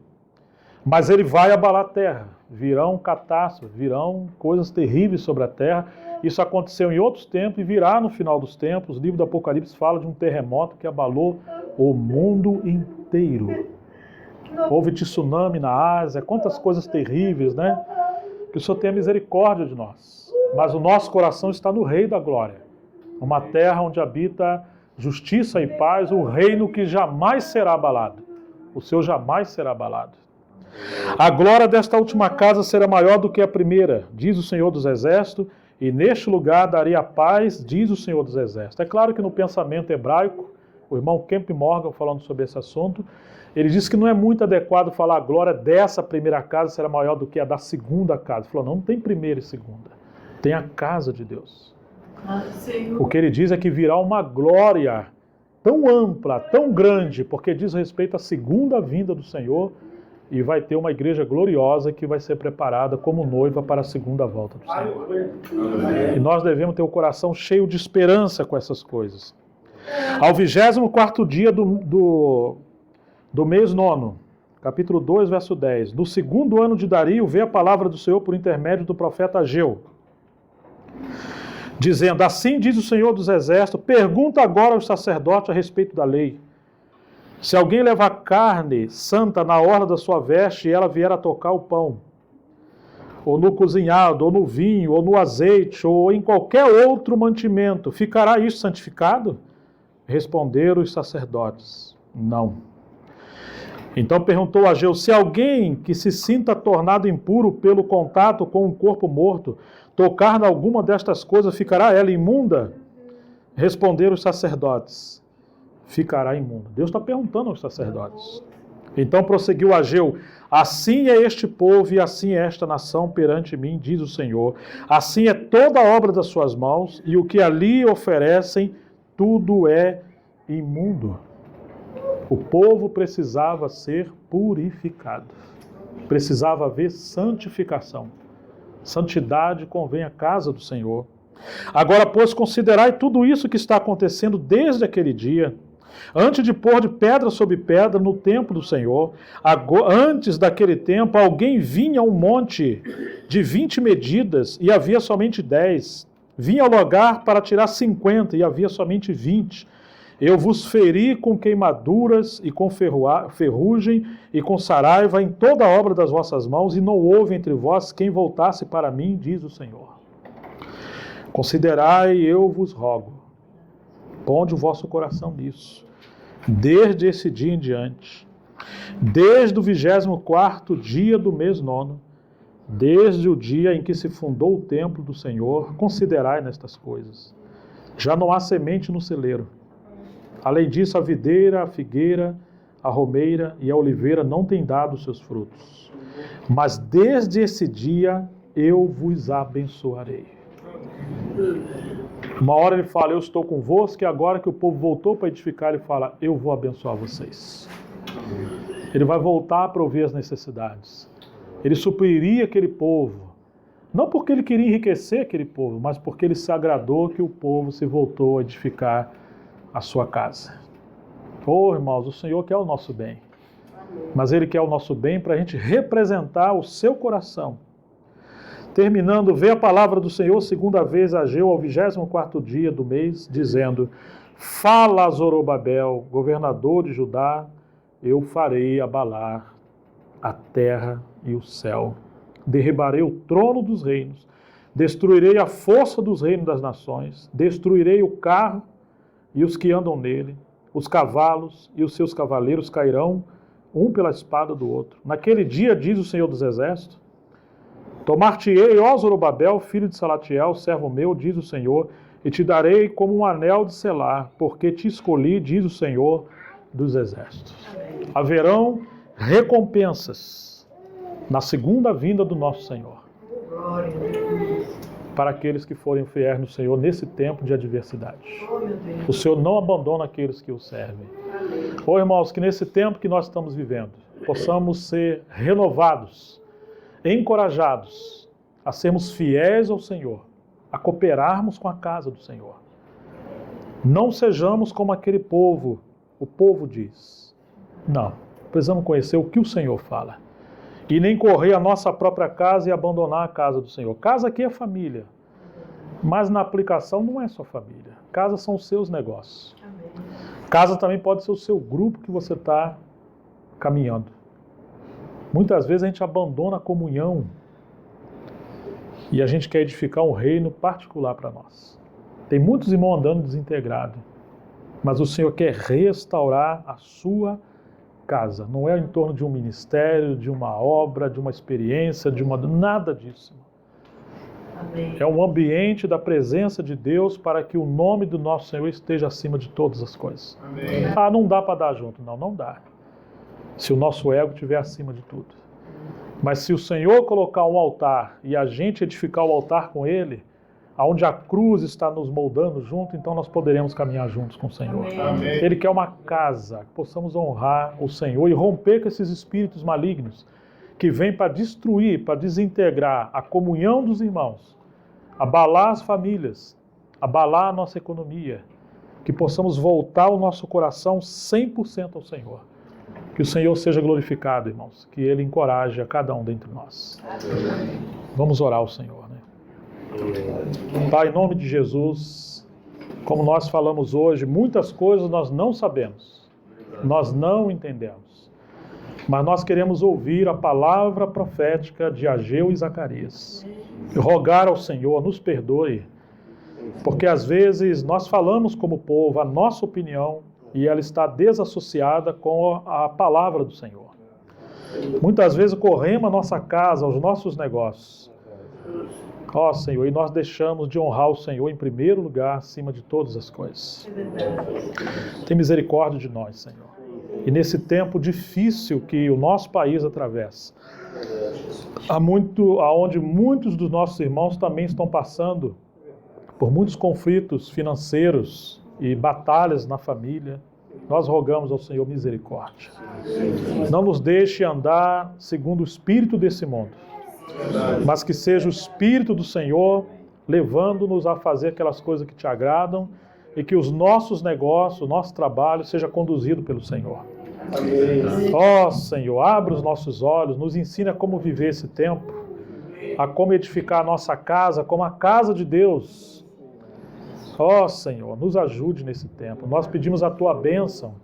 A: Mas Ele vai abalar a terra. Virão catástrofes, virão coisas terríveis sobre a terra. Isso aconteceu em outros tempos e virá no final dos tempos. O livro do Apocalipse fala de um terremoto que abalou o mundo inteiro. Houve tsunami na Ásia, quantas coisas terríveis, né? Que o Senhor tenha misericórdia de nós. Mas o nosso coração está no Rei da Glória. Uma terra onde habita justiça e paz, o reino que jamais será abalado. O Senhor jamais será abalado. A glória desta última casa será maior do que a primeira, diz o Senhor dos Exércitos, e neste lugar darei a paz, diz o Senhor dos Exércitos. É claro que no pensamento hebraico, o irmão Kemp Morgan, falando sobre esse assunto, ele disse que não é muito adequado falar a glória dessa primeira casa será maior do que a da segunda casa. Ele falou, não tem primeira e segunda, tem a casa de Deus. O que ele diz é que virá uma glória tão ampla, tão grande, porque diz respeito à segunda vinda do Senhor, e vai ter uma igreja gloriosa que vai ser preparada como noiva para a segunda volta do Senhor. E nós devemos ter o coração cheio de esperança com essas coisas. Ao 24º dia do mês 9, capítulo 2, verso 10, no segundo ano de Dario, veio a palavra do Senhor por intermédio do profeta Ageu, dizendo, assim diz o Senhor dos Exércitos, pergunta agora aos sacerdotes a respeito da lei. Se alguém levar carne santa na orla da sua veste e ela vier a tocar o pão, ou no cozinhado, ou no vinho, ou no azeite, ou em qualquer outro mantimento, ficará isso santificado? Responderam os sacerdotes, não. Então perguntou a Ageu, se alguém que se sinta tornado impuro pelo contato com um corpo morto, tocar em alguma destas coisas, ficará ela imunda? Responderam os sacerdotes, ficará imunda. Deus está perguntando aos sacerdotes. Então prosseguiu Ageu, assim é este povo e assim é esta nação perante mim, diz o Senhor. Assim é toda a obra das suas mãos, e o que ali oferecem, tudo é imundo. O povo precisava ser purificado. Precisava haver santificação. Santidade convém à casa do Senhor. Agora, pois, considerai tudo isso que está acontecendo desde aquele dia, antes de pôr de pedra sobre pedra no templo do Senhor. Antes daquele tempo, alguém vinha a um monte de 20 medidas e havia somente 10. Vinha ao lugar para tirar 50 e havia somente 20. Eu vos feri com queimaduras e com ferrugem e com saraiva em toda a obra das vossas mãos, e não houve entre vós quem voltasse para mim, diz o Senhor. Considerai, eu vos rogo, ponde o vosso coração nisso, desde esse dia em diante, desde o 24º dia do mês 9, desde o dia em que se fundou o templo do Senhor, considerai nestas coisas. Já não há semente no celeiro. Além disso, a videira, a figueira, a romeira e a oliveira não têm dado seus frutos. Mas desde esse dia eu vos abençoarei. Uma hora ele fala, eu estou convosco, e agora que o povo voltou para edificar, ele fala, eu vou abençoar vocês. Ele vai voltar para ouvir as necessidades. Ele supriria aquele povo. Não porque ele queria enriquecer aquele povo, mas porque ele se agradou que o povo se voltou a edificar a sua casa. Oh, irmãos, o Senhor quer o nosso bem. Mas Ele quer o nosso bem para a gente representar o seu coração. Terminando, vê a palavra do Senhor, segunda vez a Ageu, ao 24º dia do mês, dizendo, fala a Zorobabel, governador de Judá, eu farei abalar a terra e o céu. Derribarei o trono dos reinos, destruirei a força dos reinos das nações, destruirei o carro e os que andam nele, os cavalos e os seus cavaleiros cairão, um pela espada do outro. Naquele dia, diz o Senhor dos Exércitos, tomar-te-ei, ó Zorobabel, filho de Salatiel, servo meu, diz o Senhor, e te darei como um anel de selar, porque te escolhi, diz o Senhor dos Exércitos. Haverão recompensas na segunda vinda do nosso Senhor. para aqueles que forem fiéis no Senhor nesse tempo de adversidade.
C: Oh, meu Deus.
A: O Senhor não abandona aqueles que o servem. Ô irmãos, que nesse tempo que nós estamos vivendo, possamos ser renovados, encorajados a sermos fiéis ao Senhor, a cooperarmos com a casa do Senhor. Não sejamos como aquele povo, o povo diz. Não, precisamos conhecer o que o Senhor fala. E nem correr a nossa própria casa e abandonar a casa do Senhor. Casa aqui é família, mas na aplicação não é só família. Casa são os seus negócios.
C: Amém.
A: Casa também pode ser o seu grupo que você está caminhando. Muitas vezes a gente abandona a comunhão e a gente quer edificar um reino particular para nós. Tem muitos irmãos andando desintegrados, mas o Senhor quer restaurar a sua casa. Não é em torno de um ministério, de uma obra, de uma experiência, nada disso.
C: Amém.
A: É um ambiente da presença de Deus para que o nome do nosso Senhor esteja acima de todas as coisas.
B: Amém.
A: Ah, não dá para dar junto. Não, não dá. Se o nosso ego estiver acima de tudo. Mas se o Senhor colocar um altar e a gente edificar o altar com Ele, onde a cruz está nos moldando junto, então nós poderemos caminhar juntos com o Senhor.
B: Amém.
A: Ele quer uma casa, que possamos honrar o Senhor e romper com esses espíritos malignos que vêm para destruir, para desintegrar a comunhão dos irmãos, abalar as famílias, abalar a nossa economia, que possamos voltar o nosso coração 100% ao Senhor. Que o Senhor seja glorificado, irmãos, que Ele encoraje a cada um dentre nós. Vamos orar ao Senhor, né? Pai, em nome de Jesus, como nós falamos hoje, muitas coisas nós não sabemos, nós não entendemos, mas nós queremos ouvir a palavra profética de Ageu e Zacarias. E rogar ao Senhor, nos perdoe, porque às vezes nós falamos como povo a nossa opinião e ela está desassociada com a palavra do Senhor. Muitas vezes corremos a nossa casa, aos nossos negócios. Ó Senhor, e nós deixamos de honrar o Senhor em primeiro lugar, acima de todas as coisas. Tem misericórdia de nós, Senhor. E nesse tempo difícil que o nosso país atravessa, onde muitos dos nossos irmãos também estão passando por muitos conflitos financeiros e batalhas na família, nós rogamos ao Senhor misericórdia. Não nos deixe andar segundo o espírito desse mundo, mas que seja o Espírito do Senhor levando-nos a fazer aquelas coisas que te agradam e que os nossos negócios, o nosso trabalho seja conduzido pelo Senhor. Ó Senhor, abre os nossos olhos, nos ensina como viver esse tempo, a como edificar a nossa casa como a casa de Deus. Ó Senhor, nos ajude nesse tempo. Nós pedimos a Tua bênção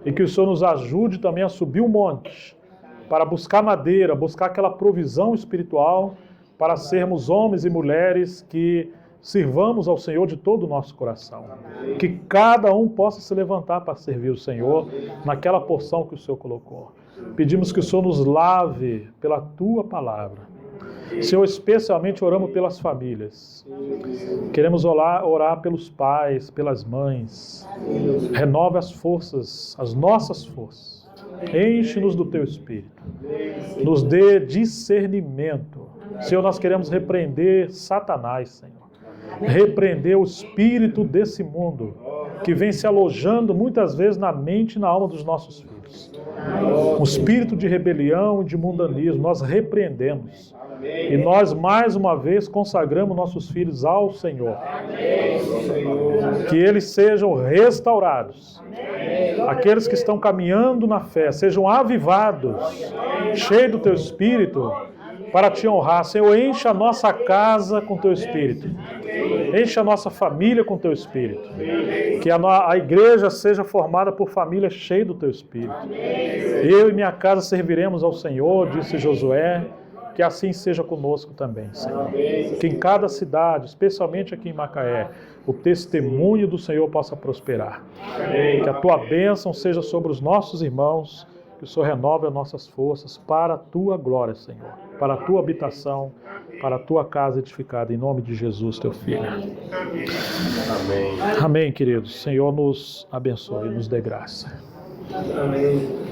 A: e que o Senhor nos ajude também a subir o monte, para buscar madeira, buscar aquela provisão espiritual, para sermos homens e mulheres que sirvamos ao Senhor de todo o nosso coração. Que cada um possa se levantar para servir o Senhor naquela porção que o Senhor colocou. Pedimos que o Senhor nos lave pela Tua palavra. Senhor, especialmente oramos pelas famílias. Queremos orar pelos pais, pelas mães. Renove as forças, as nossas forças. Enche-nos do Teu Espírito. Nos dê discernimento. Senhor, nós queremos repreender Satanás, Senhor. Repreender o espírito desse mundo que vem se alojando muitas vezes na mente e na alma dos nossos filhos. Um espírito de rebelião e de mundanismo, nós repreendemos. E nós, mais uma vez, consagramos nossos filhos ao Senhor. Que eles sejam restaurados. Aqueles que estão caminhando na fé, sejam avivados, cheios do Teu Espírito, para Te honrar. Senhor, enche a nossa casa com Teu Espírito. Enche a nossa família com Teu Espírito. Que a igreja seja formada por famílias cheias do Teu Espírito. Eu e minha casa serviremos ao Senhor, disse Josué. Que assim seja conosco também, Senhor. Que em cada cidade, especialmente aqui em Macaé, o testemunho do Senhor possa prosperar. Que a Tua bênção seja sobre os nossos irmãos, que o Senhor renove as nossas forças para a Tua glória, Senhor, para a Tua habitação, para a Tua casa edificada, em nome de Jesus, Teu Filho. Amém. Amém, queridos. Senhor nos abençoe e nos dê graça.
B: Amém.